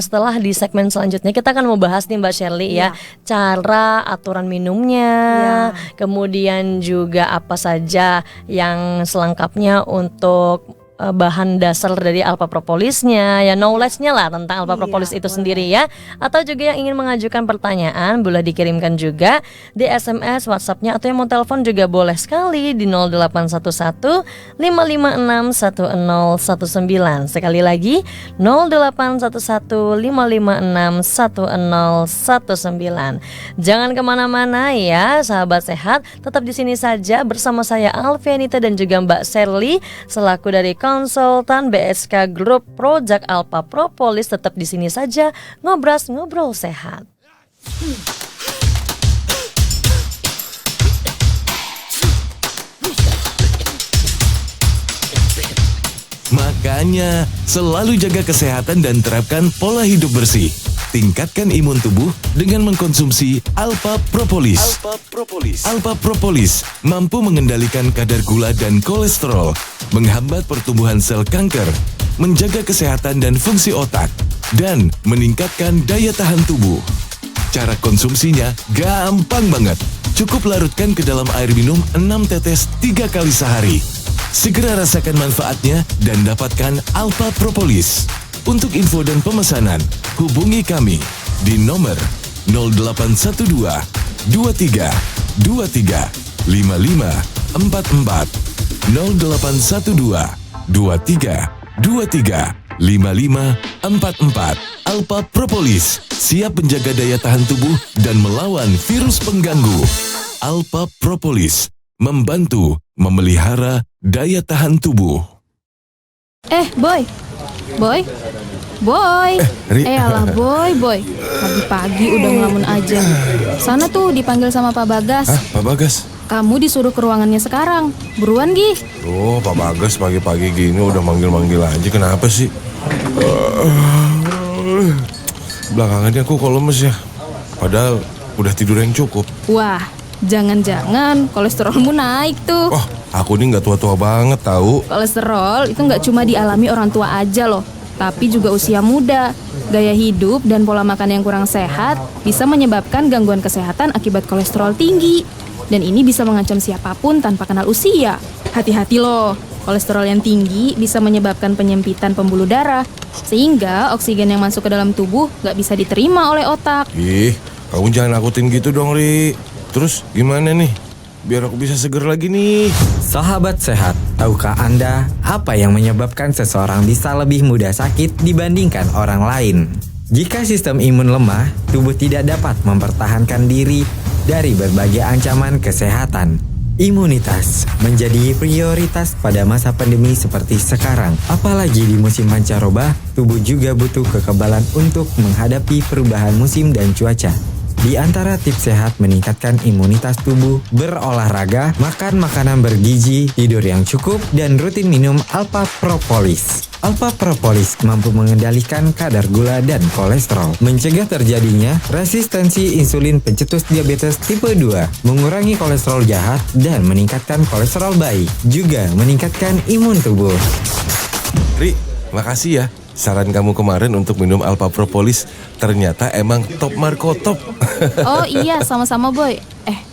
setelah di segmen selanjutnya kita akan mau bahas nih Mbak Shirley ya, cara aturan minumnya, kemudian juga apa saja yang selengkapnya untuk bahan dasar dari alpha propolisnya ya, knowledge-nya lah tentang alpha propolis itu sendiri ya. Atau juga yang ingin mengajukan pertanyaan boleh dikirimkan juga di SMS, WhatsApp-nya, atau yang mau telepon juga boleh sekali di 0811 556 1019. Sekali lagi 0811 556 1019. Jangan kemana-mana ya sahabat sehat, tetap di sini saja bersama saya Alfianita dan juga Mbak Shirley selaku dari konsultan BSK Group Project Alpha Propolis. Tetap di sini saja, ngobras ngobrol sehat. Makanya, selalu jaga kesehatan dan terapkan pola hidup bersih. Tingkatkan imun tubuh dengan mengkonsumsi Alpha Propolis. Alpha Propolis mampu mengendalikan kadar gula dan kolesterol, menghambat pertumbuhan sel kanker, menjaga kesehatan dan fungsi otak, dan meningkatkan daya tahan tubuh. Cara konsumsinya gampang banget. Cukup larutkan ke dalam air minum 6 tetes 3 kali sehari. Segera rasakan manfaatnya dan dapatkan Alpha Propolis. Untuk info dan pemesanan, hubungi kami di nomor 0812 23 23 5544 0812 23 23 5544. Alpha Propolis siap menjaga daya tahan tubuh dan melawan virus pengganggu. Alpha Propolis membantu memelihara daya tahan tubuh. Boy, Boy. Ri. Alah boy. Pagi-pagi udah ngelamun aja. Sana tuh dipanggil sama Pak Bagas. Hah, Pak Bagas? Kamu disuruh ke ruangannya sekarang. Buruan, Gi. Oh, Pak Bagas pagi-pagi gini udah manggil-manggil aja. Kenapa sih? Belakangan ini aku kok lemes ya. Padahal udah tidur yang cukup. Wah, jangan-jangan kolesterolmu naik tuh. Oh, aku ini nggak tua-tua banget tahu. Kolesterol itu nggak cuma dialami orang tua aja loh, tapi juga usia muda. Gaya hidup dan pola makan yang kurang sehat bisa menyebabkan gangguan kesehatan akibat kolesterol tinggi. Dan ini bisa mengancam siapapun tanpa kenal usia. Hati-hati loh, kolesterol yang tinggi bisa menyebabkan penyempitan pembuluh darah, sehingga oksigen yang masuk ke dalam tubuh nggak bisa diterima oleh otak. Ih, kamu jangan nakutin gitu dong, Ri. Terus gimana nih? Biar aku bisa seger lagi nih. Sahabat sehat, tahukah Anda apa yang menyebabkan seseorang bisa lebih mudah sakit dibandingkan orang lain? Jika sistem imun lemah, tubuh tidak dapat mempertahankan diri dari berbagai ancaman kesehatan. Imunitas menjadi prioritas pada masa pandemi seperti sekarang. Apalagi di musim pancaroba, tubuh juga butuh kekebalan untuk menghadapi perubahan musim dan cuaca. Di antara tips sehat meningkatkan imunitas tubuh, berolahraga, makan makanan bergizi, tidur yang cukup, dan rutin minum Alpha Propolis. Alpha Propolis mampu mengendalikan kadar gula dan kolesterol, mencegah terjadinya resistensi insulin pencetus diabetes tipe 2, mengurangi kolesterol jahat, dan meningkatkan kolesterol baik, juga meningkatkan imun tubuh. Ri, makasih ya. Saran kamu kemarin untuk minum Alpha Propolis ternyata emang top Marco top. Oh iya, sama-sama Boy.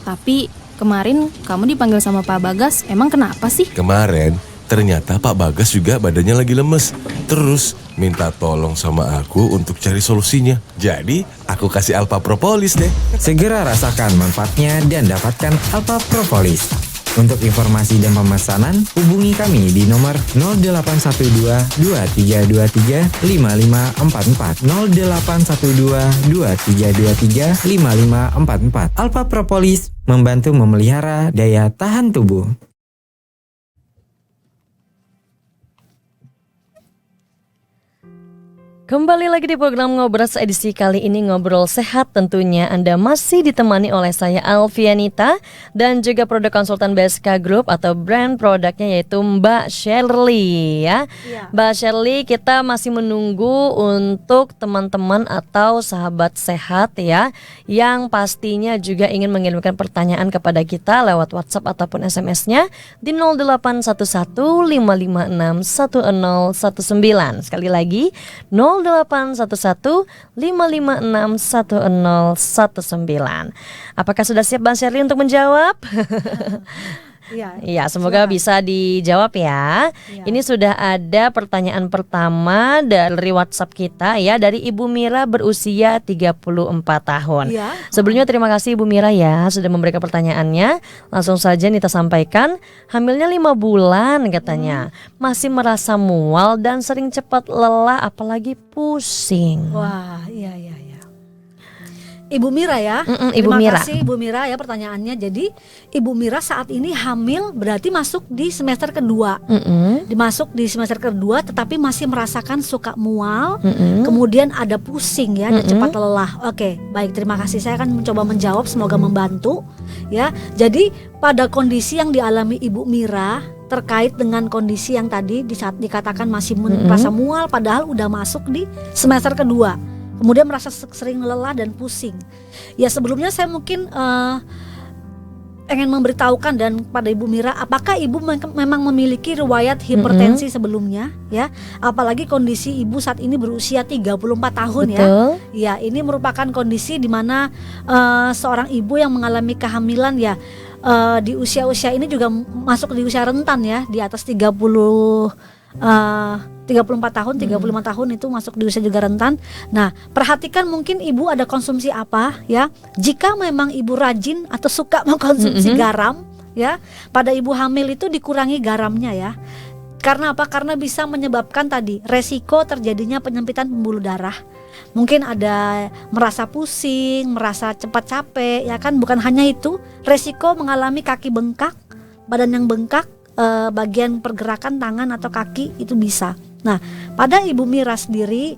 Tapi kemarin kamu dipanggil sama Pak Bagas, emang kenapa sih? Kemarin ternyata Pak Bagas juga badannya lagi lemes. Terus minta tolong sama aku untuk cari solusinya. Jadi aku kasih Alpha Propolis deh. Segera rasakan manfaatnya dan dapatkan Alpha Propolis. Untuk informasi dan pemesanan, hubungi kami di nomor 0812 2323 5544 0812 2323 5544. Alpha Propolis membantu memelihara daya tahan tubuh. Kembali lagi di program Ngobras edisi kali ini Ngobrol Sehat. Tentunya Anda masih ditemani oleh saya Alfianita dan juga produk konsultan BSK Group atau brand produknya yaitu Mbak Shirley ya. Mbak Shirley, kita masih menunggu untuk teman-teman atau sahabat sehat ya yang pastinya juga ingin mengirimkan pertanyaan kepada kita lewat WhatsApp ataupun SMS-nya di 0811-556-1019. Sekali lagi 0811-556-1019. Apakah sudah siap Bang Shirley untuk menjawab? Iya, semoga bisa dijawab ya. Ini sudah ada pertanyaan pertama dari WhatsApp kita ya, dari Ibu Mira berusia 34 tahun. Sebelumnya terima kasih Ibu Mira ya sudah memberikan pertanyaannya. Langsung saja Nita sampaikan, hamilnya 5 bulan katanya. Masih merasa mual dan sering cepat lelah apalagi pusing. Wah, iya. Ibu Mira ya. Ibu Mira. Terima kasih Ibu Mira ya pertanyaannya. Jadi Ibu Mira saat ini hamil berarti masuk di semester kedua. Dimasuk di semester kedua tetapi masih merasakan suka mual, kemudian ada pusing ya, dan cepat lelah. Oke, baik, terima kasih. Saya akan mencoba menjawab, semoga membantu ya. Jadi pada kondisi yang dialami Ibu Mira terkait dengan kondisi yang tadi di saat dikatakan masih merasa mual padahal udah masuk di semester kedua. Kemudian merasa sering lelah dan pusing. Ya sebelumnya saya mungkin ingin memberitahukan dan pada Ibu Mira, apakah Ibu memang memiliki riwayat hipertensi sebelumnya ya? Apalagi kondisi Ibu saat ini berusia 34 tahun. Betul. Ya. Ini merupakan kondisi di mana seorang ibu yang mengalami kehamilan ya di usia-usia ini juga masuk di usia rentan ya, di atas 34 tahun, 35 tahun itu masuk di usia juga rentan. Nah, perhatikan mungkin ibu ada konsumsi apa ya. Jika memang ibu rajin atau suka mengkonsumsi garam ya, pada ibu hamil itu dikurangi garamnya ya. Karena apa? Karena bisa menyebabkan tadi resiko terjadinya penyempitan pembuluh darah. Mungkin ada merasa pusing, merasa cepat capek ya kan. Bukan hanya itu, resiko mengalami kaki bengkak, badan yang bengkak, bagian pergerakan tangan atau kaki itu bisa Nah, pada Ibu Mira sendiri,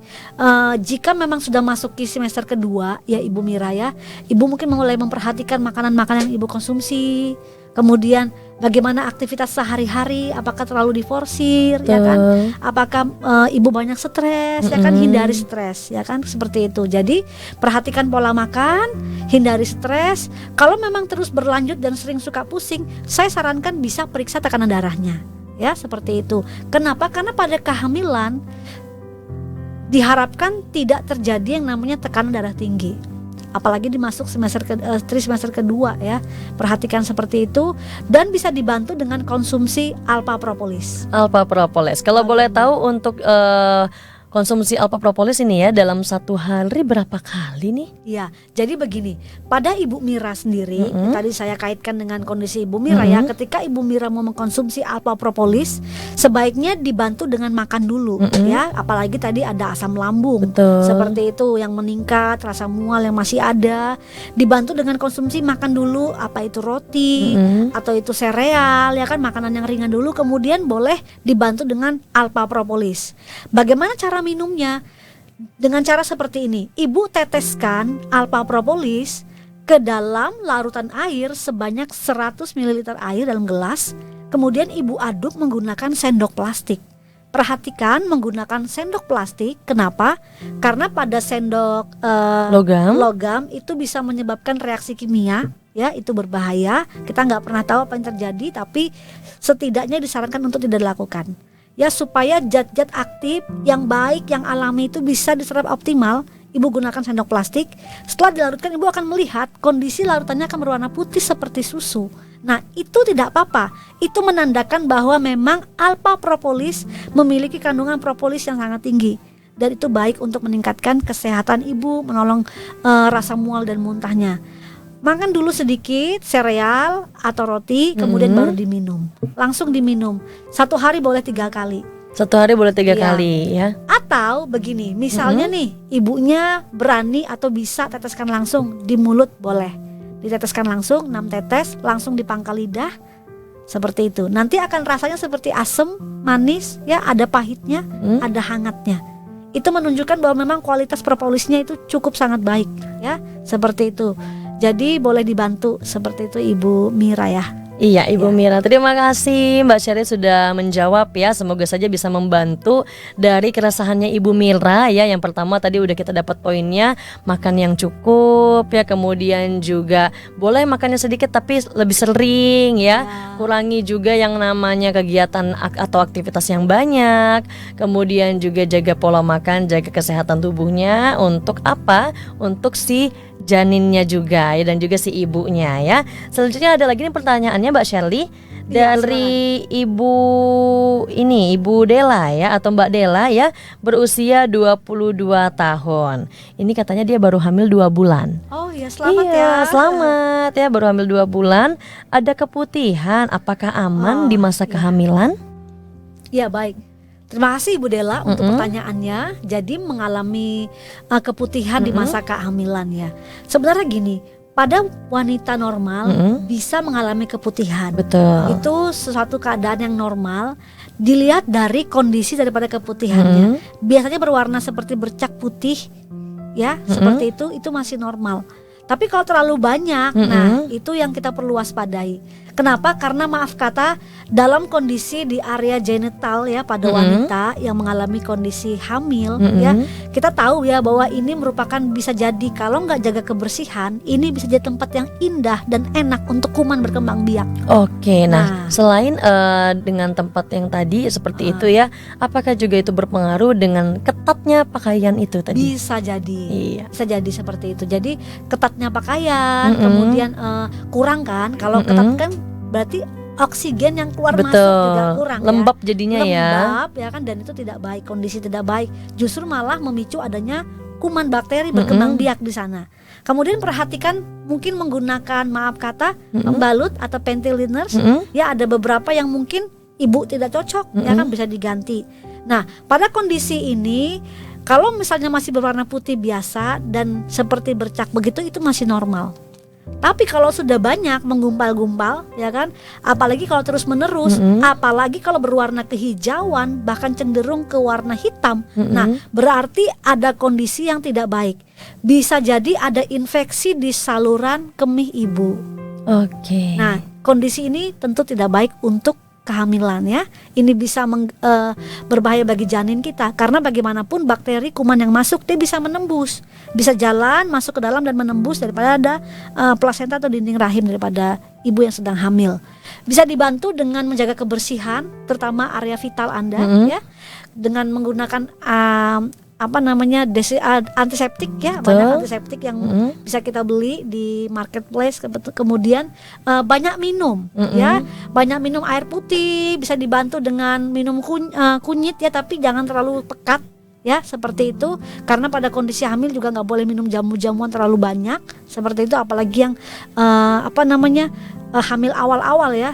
jika memang sudah masuk ke semester kedua, ya Ibu Mira ya, Ibu mungkin mulai memperhatikan makanan-makanan yang Ibu konsumsi. Kemudian bagaimana aktivitas sehari-hari, apakah terlalu diforsir, ya kan? Apakah Ibu banyak stres, ya kan? Hindari stres, ya kan? Seperti itu. Jadi perhatikan pola makan, hindari stres. Kalau memang terus berlanjut dan sering suka pusing, saya sarankan bisa periksa tekanan darahnya, ya seperti itu. Kenapa? Karena pada kehamilan diharapkan tidak terjadi yang namanya tekanan darah tinggi. Apalagi dimasuk semester kedua ya. Perhatikan seperti itu dan bisa dibantu dengan konsumsi alpha propolis. Alpha propolis. Kalau boleh tahu untuk konsumsi alpha propolis ini ya dalam satu hari berapa kali nih? Ya, jadi begini, pada Ibu Mira sendiri, tadi saya kaitkan dengan kondisi Ibu Mira ya, ketika Ibu Mira mau mengkonsumsi alpha propolis, sebaiknya dibantu dengan makan dulu ya, apalagi tadi ada asam lambung, Betul. seperti itu yang meningkat, rasa mual yang masih ada, dibantu dengan konsumsi makan dulu, apa itu roti atau itu sereal ya kan, makanan yang ringan dulu, kemudian boleh dibantu dengan alpha propolis. Bagaimana cara minumnya? Dengan cara seperti ini, Ibu teteskan alpha propolis ke dalam larutan air sebanyak 100 ml air dalam gelas, kemudian Ibu aduk menggunakan sendok plastik. Perhatikan menggunakan sendok plastik. Kenapa? Karena pada sendok logam itu bisa menyebabkan reaksi kimia, ya itu berbahaya. Kita nggak pernah tahu apa yang terjadi, tapi setidaknya disarankan untuk tidak dilakukan. Ya supaya zat-zat aktif yang baik, yang alami itu bisa diserap optimal, Ibu gunakan sendok plastik. Setelah dilarutkan, Ibu akan melihat kondisi larutannya akan berwarna putih seperti susu. Nah itu tidak apa-apa, itu menandakan bahwa memang alpha propolis memiliki kandungan propolis yang sangat tinggi. Dan itu baik untuk meningkatkan kesehatan Ibu, menolong rasa mual dan muntahnya. Makan dulu sedikit sereal atau roti, kemudian baru diminum. Langsung diminum. 1 hari boleh 3 kali. 1 hari boleh 3 Iya. kali ya. Atau begini, misalnya nih ibunya berani atau bisa teteskan langsung di mulut, boleh diteteskan langsung 6 tetes, langsung di pangkal lidah. Seperti itu. Nanti akan rasanya seperti asam, manis, ya ada pahitnya, ada hangatnya. Itu menunjukkan bahwa memang kualitas propolisnya itu cukup sangat baik, ya. Seperti itu. Jadi boleh dibantu seperti itu Ibu Mira ya. Iya Ibu Mira, terima kasih Mbak Sherry sudah menjawab ya. Semoga saja bisa membantu dari keresahannya Ibu Mira ya. Yang pertama tadi udah kita dapat poinnya, makan yang cukup ya. Kemudian juga boleh makannya sedikit tapi lebih sering ya. Kurangi juga yang namanya kegiatan atau aktivitas yang banyak. Kemudian juga jaga pola makan, jaga kesehatan tubuhnya. Untuk apa? Untuk si janinnya juga ya, dan juga si ibunya ya. Selanjutnya ada lagi nih pertanyaannya Mbak Shirley dari Ibu Dela ya, atau Mbak Dela ya, berusia 22 tahun. Ini katanya dia baru hamil 2 bulan. Oh ya, selamat iya, ya. Selamat ya, baru hamil 2 bulan. Ada keputihan, apakah aman di masa kehamilan? Ya baik. Terima kasih Ibu Dela untuk pertanyaannya. Jadi mengalami keputihan di masa kehamilan ya. Sebenarnya gini, pada wanita normal bisa mengalami keputihan. Betul. Itu sesuatu keadaan yang normal. Dilihat dari kondisi daripada keputihannya. Biasanya berwarna seperti bercak putih, ya seperti itu masih normal. Tapi kalau terlalu banyak, nah itu yang kita perlu waspadai. Kenapa? Karena maaf kata, dalam kondisi di area genital ya pada wanita yang mengalami kondisi hamil ya, kita tahu ya bahwa ini merupakan bisa jadi kalau nggak jaga kebersihan, ini bisa jadi tempat yang indah dan enak untuk kuman berkembang biak. Oke, nah selain dengan tempat yang tadi seperti itu ya, apakah juga itu berpengaruh dengan ketatnya pakaian itu tadi? Bisa jadi, Iya. bisa jadi seperti itu. Jadi ketatnya pakaian, kemudian kurang kan? Kalau ketat kan berarti oksigen yang keluar masuk juga kurang, lembab ya. jadinya ya. Lembab ya kan, dan itu tidak baik, kondisi tidak baik. Justru malah memicu adanya kuman bakteri berkembang biak di sana. Kemudian perhatikan mungkin menggunakan maaf kata pembalut atau panty liners, ya ada beberapa yang mungkin ibu tidak cocok, ya kan bisa diganti. Nah, pada kondisi ini kalau misalnya masih berwarna putih biasa dan seperti bercak begitu, itu masih normal. Tapi kalau sudah banyak menggumpal-gumpal, ya kan, apalagi kalau terus-menerus, apalagi kalau berwarna kehijauan, bahkan cenderung ke warna hitam, nah berarti ada kondisi yang tidak baik. Bisa jadi ada infeksi di saluran kemih ibu. Oke. Nah, kondisi ini tentu tidak baik untuk kehamilan ya. Ini bisa berbahaya bagi janin kita, karena bagaimanapun bakteri kuman yang masuk dia bisa menembus, bisa jalan masuk ke dalam dan menembus daripada ada plasenta atau dinding rahim daripada ibu yang sedang hamil. Bisa dibantu dengan menjaga kebersihan, terutama area vital Anda ya, dengan menggunakan antiseptik ya. Banyak antiseptik yang bisa kita beli di marketplace. Kemudian banyak minum ya, banyak minum air putih, bisa dibantu dengan minum kunyit ya, tapi jangan terlalu pekat ya, seperti itu, karena pada kondisi hamil juga nggak boleh minum jamu-jamuan terlalu banyak seperti itu, apalagi yang hamil awal-awal ya.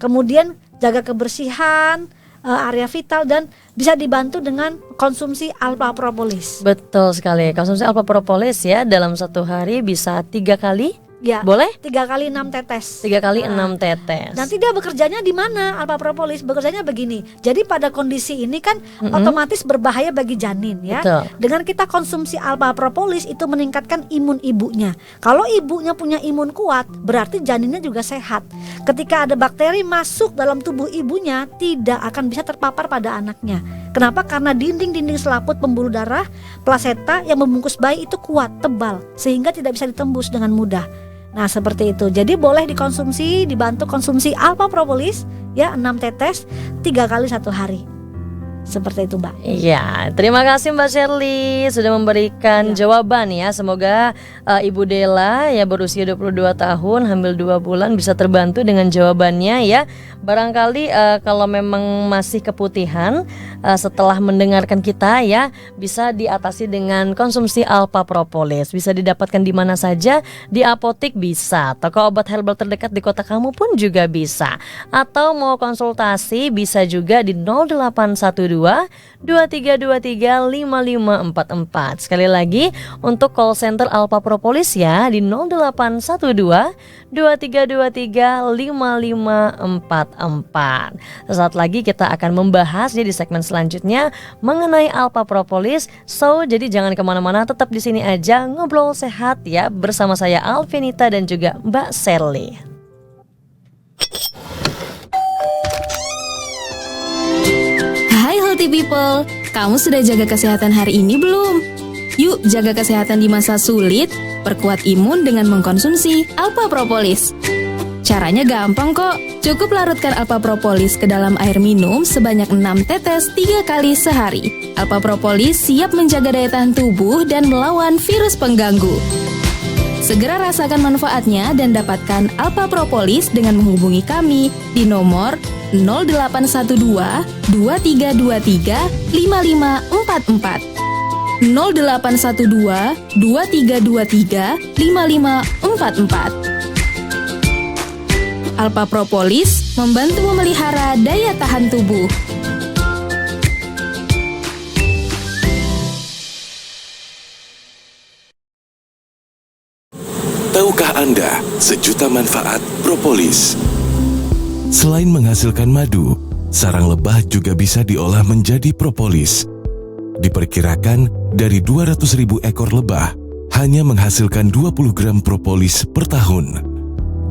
Kemudian jaga kebersihan area vital, dan bisa dibantu dengan konsumsi alpha propolis. Betul sekali, konsumsi alpha propolis ya, dalam satu hari bisa 3 kali. Ya, boleh? 3 kali 6 tetes. 3 kali 6 tetes. Nanti dia bekerjanya di mana? Alpha propolis bekerjanya begini. Jadi pada kondisi ini kan otomatis berbahaya bagi janin ya. Betul. Dengan kita konsumsi alpha propolis itu meningkatkan imun ibunya. Kalau ibunya punya imun kuat, berarti janinnya juga sehat. Ketika ada bakteri masuk dalam tubuh ibunya, tidak akan bisa terpapar pada anaknya. Kenapa? Karena dinding-dinding selaput pembuluh darah, plasenta yang membungkus bayi itu kuat, tebal, sehingga tidak bisa ditembus dengan mudah. Nah, seperti itu. Jadi boleh dikonsumsi, dibantu konsumsi alpha propolis ya, 6 tetes 3 kali 1 hari. Seperti itu, Mbak. Iya, terima kasih Mbak Shirley sudah memberikan jawaban ya. Semoga Ibu Della ya berusia 22 tahun, hamil 2 bulan bisa terbantu dengan jawabannya ya. Barangkali kalau memang masih keputihan setelah mendengarkan kita ya, bisa diatasi dengan konsumsi alpha propolis. Bisa didapatkan di mana saja, di apotik bisa, toko obat herbal terdekat di kota kamu pun juga bisa. Atau mau konsultasi bisa juga di 0812 2323 5544. Sekali lagi untuk call center Alpha Propolis ya, di 0812 2323 5544. Sesaat lagi kita akan membahas di segmen selanjutnya mengenai Alpha Propolis. So jadi jangan kemana-mana, tetap di sini aja ngobrol sehat ya, bersama saya Alfianita dan juga Mbak Shirley. Hai healthy people, kamu sudah jaga kesehatan hari ini belum? Yuk jaga kesehatan di masa sulit, perkuat imun dengan mengkonsumsi alpha propolis. Caranya gampang kok, cukup larutkan alpha propolis ke dalam air minum sebanyak 6 tetes 3 kali sehari. Alpha propolis siap menjaga daya tahan tubuh dan melawan virus pengganggu. Segera rasakan manfaatnya dan dapatkan alpha propolis dengan menghubungi kami di nomor 0812 2323 5544. 0812 2323 5544. Alpha propolis membantu memelihara daya tahan tubuh. Tahukah Anda sejuta manfaat propolis? Selain menghasilkan madu, sarang lebah juga bisa diolah menjadi propolis. Diperkirakan dari 200.000 ekor lebah hanya menghasilkan 20 gram propolis per tahun.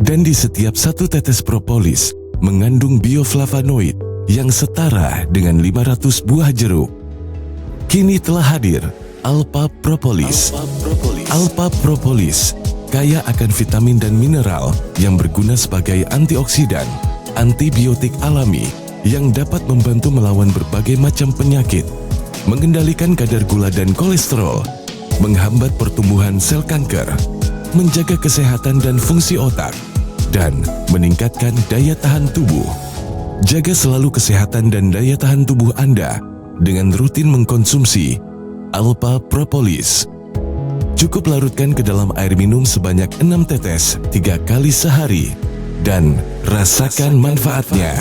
Dan di setiap 1 tetes propolis mengandung bioflavonoid yang setara dengan 500 buah jeruk. Kini telah hadir Alpha Propolis. Alpha Propolis kaya akan vitamin dan mineral yang berguna sebagai antioksidan, antibiotik alami yang dapat membantu melawan berbagai macam penyakit, mengendalikan kadar gula dan kolesterol, menghambat pertumbuhan sel kanker, menjaga kesehatan dan fungsi otak, dan meningkatkan daya tahan tubuh. Jaga selalu kesehatan dan daya tahan tubuh Anda dengan rutin mengkonsumsi Alpha Propolis. Cukup larutkan ke dalam air minum sebanyak 6 tetes 3 kali sehari dan rasakan manfaatnya.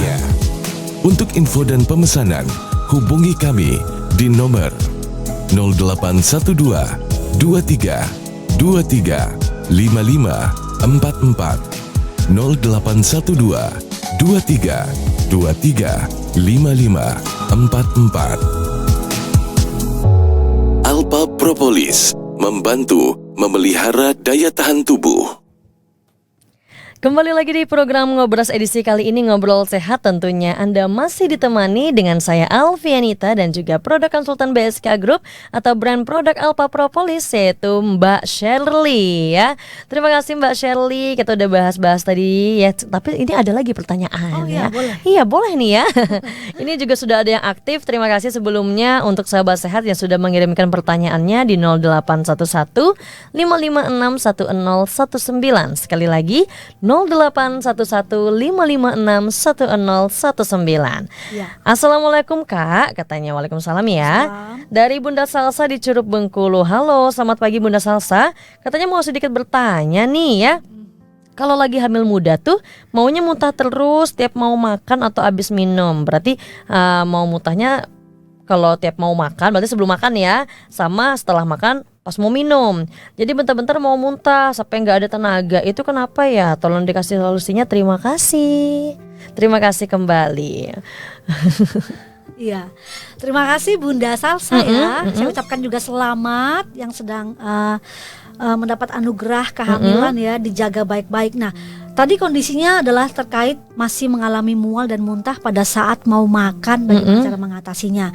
Untuk info dan pemesanan, hubungi kami di nomor 0812 23 23 55 44 0812 23 23 55 44. Alpa Propolis membantu memelihara daya tahan tubuh. Kembali lagi di program Ngobras edisi kali ini, Ngobrol Sehat tentunya. Anda masih ditemani dengan saya Alfianita dan juga produk konsultan BSK Group atau brand produk Alpa Propolis, yaitu Mbak Shirley ya. Terima kasih Mbak Shirley, kita udah bahas-bahas tadi ya. Tapi ini ada lagi pertanyaan. Oh iya, ya. boleh. Iya boleh nih ya. Ini juga sudah ada yang aktif. Terima kasih sebelumnya untuk sahabat sehat yang sudah mengirimkan pertanyaannya di 0811 556 1019. Sekali lagi 0811 556 1019. Ya. Assalamualaikum Kak, katanya. Waalaikumsalam ya. Dari Bunda Salsa di Curug Bengkulu. Halo, selamat pagi Bunda Salsa. Katanya mau sedikit bertanya nih ya. Kalau lagi hamil muda tuh maunya muntah terus tiap mau makan atau abis minum. Berarti mau muntahnya kalau tiap mau makan, berarti sebelum makan ya, sama setelah makan pas mau minum. Jadi bentar-bentar mau muntah sampai nggak ada tenaga. Itu kenapa ya? Tolong dikasih solusinya. Terima kasih. Terima kasih kembali. Iya, terima kasih Bunda Salsa ya. Saya ucapkan juga selamat yang sedang mendapat anugerah kehamilan ya, dijaga baik-baik. Nah, tadi kondisinya adalah terkait masih mengalami mual dan muntah pada saat mau makan, bagaimana cara mengatasinya.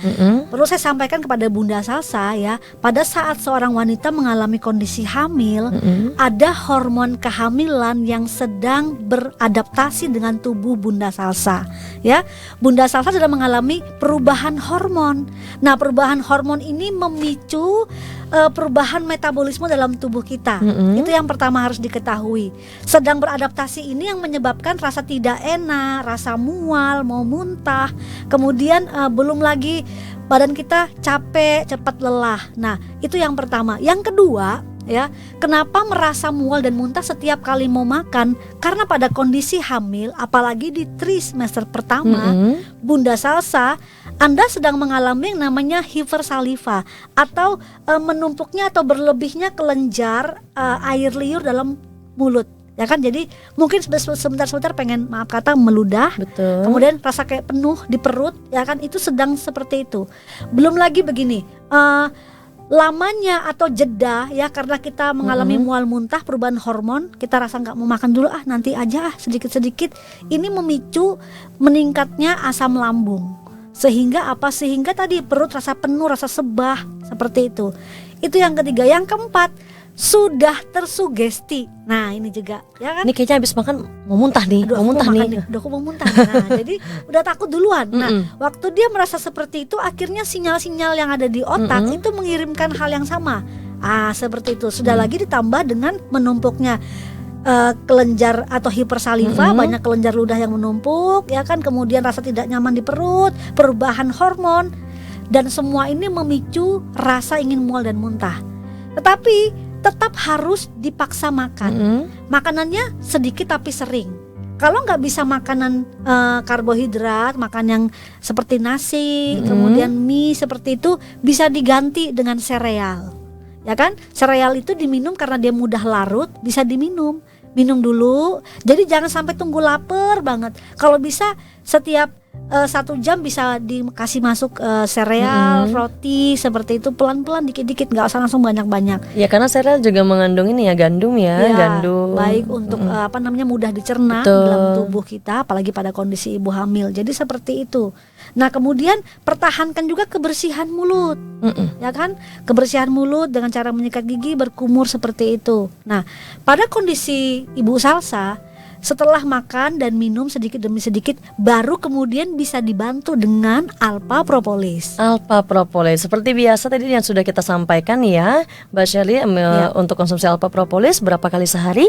Perlu saya sampaikan kepada Bunda Salsa ya, pada saat seorang wanita mengalami kondisi hamil, ada hormon kehamilan yang sedang beradaptasi dengan tubuh Bunda Salsa ya. Bunda Salsa sedang mengalami perubahan hormon. Nah, perubahan hormon ini memicu perubahan metabolisme dalam tubuh kita. Itu yang pertama harus diketahui. Sedang beradaptasi ini yang menyebabkan rasa tidak enak, rasa mual, mau muntah. Kemudian belum lagi badan kita capek, cepat lelah. Nah, itu yang pertama. Yang kedua, ya, kenapa merasa mual dan muntah setiap kali mau makan? Karena pada kondisi hamil, apalagi di trimester pertama, Bunda Salsa, Anda sedang mengalami yang namanya hipersaliva atau menumpuknya atau berlebihnya kelenjar air liur dalam mulut. Ya kan, jadi mungkin sebentar-sebentar pengen, maaf kata, meludah. Betul. Kemudian rasa kayak penuh di perut, ya kan, itu sedang seperti itu. Belum lagi begini, lamanya atau jeda ya, karena kita mengalami mual muntah, perubahan hormon, kita rasa nggak mau makan dulu, nanti aja sedikit-sedikit. Ini memicu meningkatnya asam lambung. Sehingga apa? Sehingga tadi perut rasa penuh, rasa sebah, seperti itu. Itu yang ketiga. Yang keempat, sudah tersugesti. Nah, ini juga ya kan. Ini kayaknya habis makan mau muntah nih, Aduh, mau muntah nih. Udah aku mau muntah. Nah, jadi udah takut duluan. Nah, waktu dia merasa seperti itu, akhirnya sinyal-sinyal yang ada di otak itu mengirimkan hal yang sama. Seperti itu. Sudah lagi ditambah dengan menumpuknya kelenjar atau hipersaliva, banyak kelenjar ludah yang menumpuk, ya kan. Kemudian rasa tidak nyaman di perut, perubahan hormon, dan semua ini memicu rasa ingin mual dan muntah. Tetapi tetap harus dipaksa makan. Makanannya sedikit tapi sering. Kalau nggak bisa makanan karbohidrat, makan yang seperti nasi, kemudian mie seperti itu, bisa diganti dengan sereal. Ya kan? Sereal itu diminum karena dia mudah larut, bisa diminum. Minum dulu. Jadi jangan sampai tunggu lapar banget. Kalau bisa setiap 1 jam bisa dikasih masuk sereal, roti seperti itu, pelan-pelan, dikit-dikit, nggak usah langsung banyak-banyak. Ya karena sereal juga mengandung ini ya, gandum ya, gandum. Baik untuk mudah dicerna dalam tubuh kita, apalagi pada kondisi ibu hamil. Jadi seperti itu. Nah, kemudian pertahankan juga kebersihan mulut, ya kan? Kebersihan mulut dengan cara menyikat gigi, berkumur seperti itu. Nah, pada kondisi Ibu Salsa, setelah makan dan minum sedikit demi sedikit, baru kemudian bisa dibantu dengan Alpa Propolis. Alpa Propolis, seperti biasa tadi yang sudah kita sampaikan ya, Mbak Shirley, untuk konsumsi Alpa Propolis berapa kali sehari?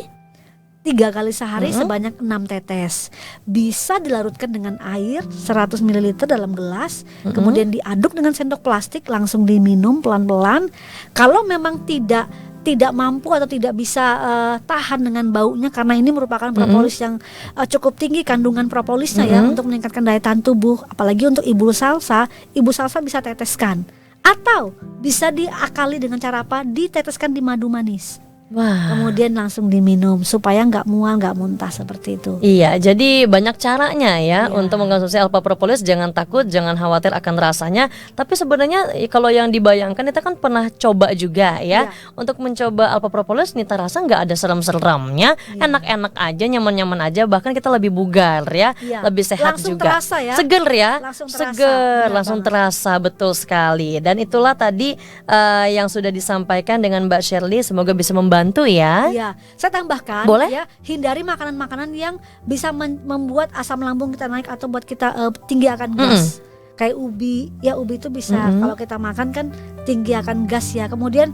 3 kali sehari sebanyak 6 tetes. Bisa dilarutkan dengan air 100 ml dalam gelas, kemudian diaduk dengan sendok plastik, langsung diminum pelan-pelan. Kalau memang tidak mampu atau tidak bisa tahan dengan baunya, karena ini merupakan propolis yang cukup tinggi kandungan propolisnya ya, untuk meningkatkan daya tahan tubuh, apalagi untuk Ibu Salsa bisa teteskan, atau bisa diakali dengan cara apa? Diteteskan di madu manis. Wah. kemudian langsung diminum supaya nggak mual, nggak muntah seperti itu. Iya, jadi banyak caranya ya Iya. untuk mengkonsumsi alpha propolis. Jangan takut, jangan khawatir akan rasanya. Tapi sebenarnya kalau yang dibayangkan kita kan pernah coba juga ya. Iya. Untuk mencoba alpha propolis, Nita rasa nggak ada serem-seremnya, Iya. enak-enak aja, nyaman-nyaman aja. Bahkan kita lebih bugar ya, Iya. lebih sehat Langsung juga. terasa ya. Seger ya, Langsung terasa. seger, Benar langsung banget. terasa, betul sekali. Dan itulah tadi yang sudah disampaikan dengan Mbak Shirley. Semoga bisa membantu ya. Iya, saya tambahkan Boleh? ya, hindari makanan-makanan yang bisa membuat asam lambung kita naik atau buat kita tinggi akan gas. Kayak ubi, ya ubi itu bisa kalau kita makan kan tinggi akan gas ya. Kemudian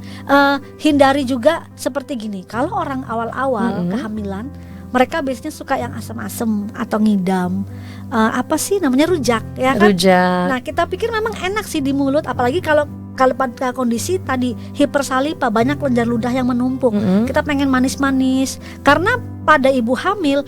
hindari juga seperti gini. Kalau orang awal-awal kehamilan, mereka biasanya suka yang asam-asam atau ngidam. Apa sih namanya, rujak ya kan? Rujak. Nah, kita pikir memang enak sih di mulut, apalagi kalau pada kondisi tadi hipersalipa, banyak lenjar ludah yang menumpuk. Kita pengen manis-manis karena pada ibu hamil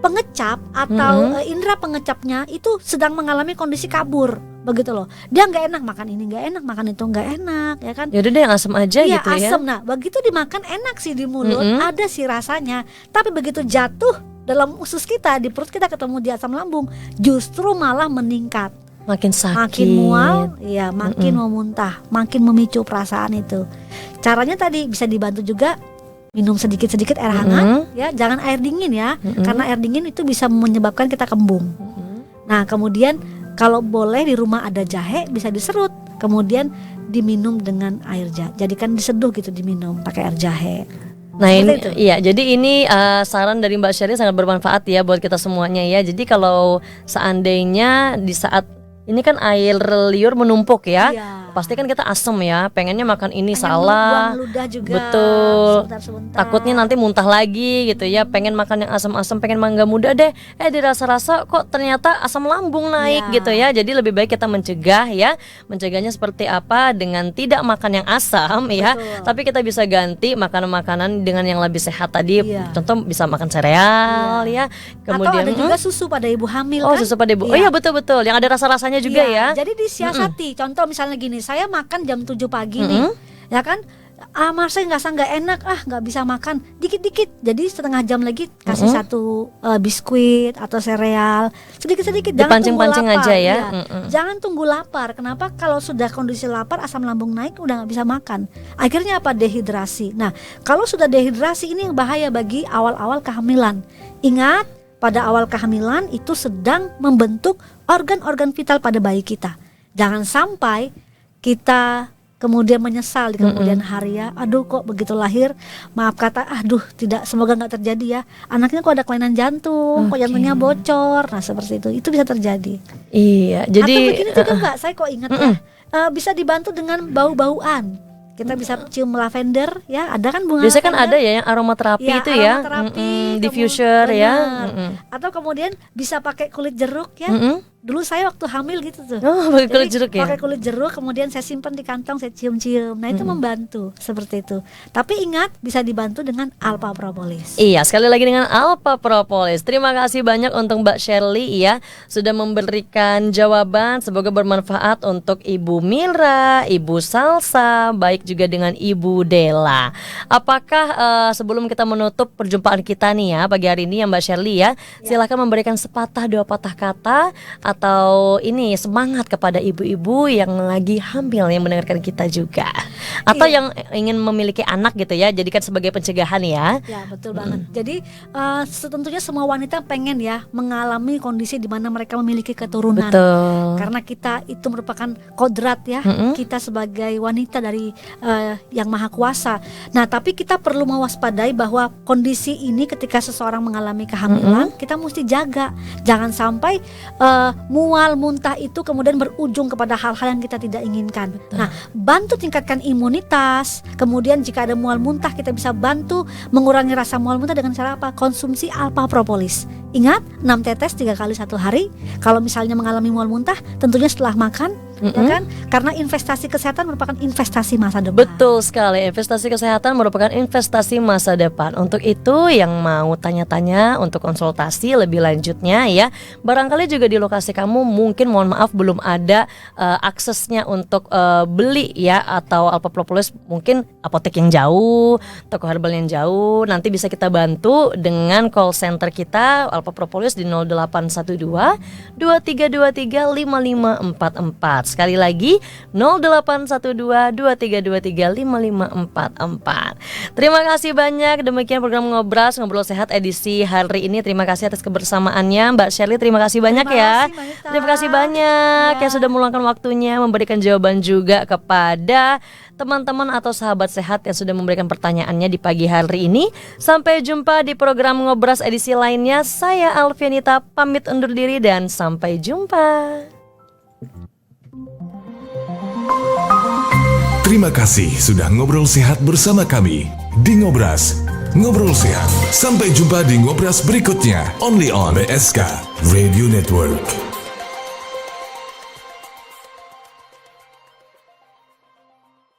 pengecap atau indera pengecapnya itu sedang mengalami kondisi kabur, begitu loh. Dia nggak enak makan ini, nggak enak makan itu, nggak enak ya kan. Yaudah deh yang asam aja Iya, gitu ya. asam. Nah, begitu dimakan enak sih di mulut, ada sih rasanya. Tapi begitu jatuh dalam usus kita, di perut kita ketemu di asam lambung, justru malah meningkat. Makin sakit. Makin mual, ya makin mau muntah, makin memicu perasaan itu. Caranya tadi bisa dibantu juga minum sedikit-sedikit air hangat, ya jangan air dingin ya, karena air dingin itu bisa menyebabkan kita kembung. Nah, kemudian kalau boleh di rumah ada jahe bisa diserut, kemudian diminum dengan air jahe. Jadikan diseduh gitu, diminum pakai air jahe. Nah ini, Seperti itu. iya, jadi ini saran dari Mbak Shirley sangat bermanfaat ya buat kita semuanya ya. Jadi kalau seandainya di saat ini kan air liur menumpuk ya, Iya. pasti kan kita asem ya, pengennya makan ini Pengen salah, buang ludah juga, betul. sebentar-sebentar. Takutnya nanti muntah lagi gitu ya, pengen makan yang asam-asam, pengen mangga muda deh, dirasa-rasa kok ternyata asam lambung naik Iya. gitu ya. Jadi lebih baik kita mencegah ya, mencegahnya seperti apa dengan tidak makan yang asam ya, Betul. tapi kita bisa ganti makanan-makanan dengan yang lebih sehat tadi. Iya. Contoh bisa makan sereal ya, Atau ada juga susu pada ibu hamil oh kan? susu pada ibu. Oh iya betul-betul, yang ada rasa-rasanya juga Iya, ya. jadi disiasati. Contoh misalnya gini, saya makan jam 7 pagi nih, ya kan? Masa nggak enak, nggak bisa makan dikit-dikit. Jadi setengah jam lagi kasih satu biskuit atau sereal, sedikit-sedikit. Jangan tunggu Dipancing-pancing lapar. aja ya. Iya. Jangan tunggu lapar. Kenapa? Kalau sudah kondisi lapar, asam lambung naik, udah nggak bisa makan. Akhirnya apa? Dehidrasi. Nah, kalau sudah dehidrasi ini yang bahaya bagi awal-awal kehamilan. Ingat, pada awal kehamilan itu sedang membentuk organ-organ vital pada bayi kita. Jangan sampai kita kemudian menyesal di kemudian hari ya, aduh kok begitu lahir, maaf kata, aduh tidak, semoga nggak terjadi ya, anaknya kok ada kelainan jantung, kok jantungnya bocor. Nah seperti itu bisa terjadi. Iya, jadi Atau begini juga Mbak, saya kok ingat ya, bisa dibantu dengan bau-bauan. Kita bisa cium lavender ya, ada kan bunga biasanya kan lavender? ada ya yang aromaterapi Ya, itu ya, aromaterapi, diffuser ya. benar. Atau kemudian bisa pakai kulit jeruk ya. Dulu saya waktu hamil gitu tuh. Oh, pakai kulit Jadi, jeruk ya. Pakai kulit jeruk, kemudian saya simpan di kantong, saya cium-cium. Nah itu membantu seperti itu. Tapi ingat, bisa dibantu dengan alpha propolis. Iya, sekali lagi dengan alpha propolis. Terima kasih banyak untuk Mbak Shirley ya, sudah memberikan jawaban. Semoga bermanfaat untuk Ibu Mira, Ibu Salsa, baik juga dengan Ibu Dela. Apakah sebelum kita menutup perjumpaan kita nih ya pagi hari ini ya Mbak Shirley ya, silakan memberikan sepatah dua patah kata atau ini semangat kepada ibu-ibu yang lagi hamil yang mendengarkan kita juga, atau yang ingin memiliki anak gitu ya, jadikan sebagai pencegahan ya. Ya betul banget. Jadi tentunya semua wanita pengen ya mengalami kondisi di mana mereka memiliki keturunan. Betul. Karena kita itu merupakan kodrat ya, kita sebagai wanita dari yang maha kuasa. Nah tapi kita perlu mewaspadai bahwa kondisi ini ketika seseorang mengalami kehamilan, kita mesti jaga. Jangan sampai mual, muntah itu kemudian berujung kepada hal-hal yang kita tidak inginkan. Nah bantu tingkatkan imunitas. Kemudian jika ada mual muntah, kita bisa bantu mengurangi rasa mual muntah dengan cara apa? Konsumsi alpha propolis. Ingat, 6 tetes 3 kali 1 hari. Kalau misalnya mengalami mual muntah, tentunya setelah makan ya kan? Karena investasi kesehatan merupakan investasi masa depan. Betul sekali, investasi kesehatan merupakan investasi masa depan. Untuk itu yang mau tanya-tanya untuk konsultasi lebih lanjutnya ya, barangkali juga di lokasi kamu mungkin mohon maaf belum ada aksesnya untuk beli ya, atau Alpha Propolis mungkin apotek yang jauh, toko herbal yang jauh, nanti bisa kita bantu dengan call center kita Alpha Propolis di 0812 2323 5544. Sekali lagi 0812 2323 5544. Terima kasih banyak, demikian program Ngobras Ngobrol Sehat edisi hari ini. Terima kasih atas kebersamaannya Mbak Shirley, terima kasih banyak ya. Terima kasih banyak yang sudah meluangkan waktunya memberikan jawaban juga kepada teman-teman atau sahabat sehat yang sudah memberikan pertanyaannya di pagi hari ini. Sampai jumpa di program Ngobras edisi lainnya. Saya Alfianita pamit undur diri dan sampai jumpa. Terima kasih sudah ngobrol sehat bersama kami di Ngobras Ngobrol Sehat. Sampai jumpa di Ngobras berikutnya, only on BSK Radio Network.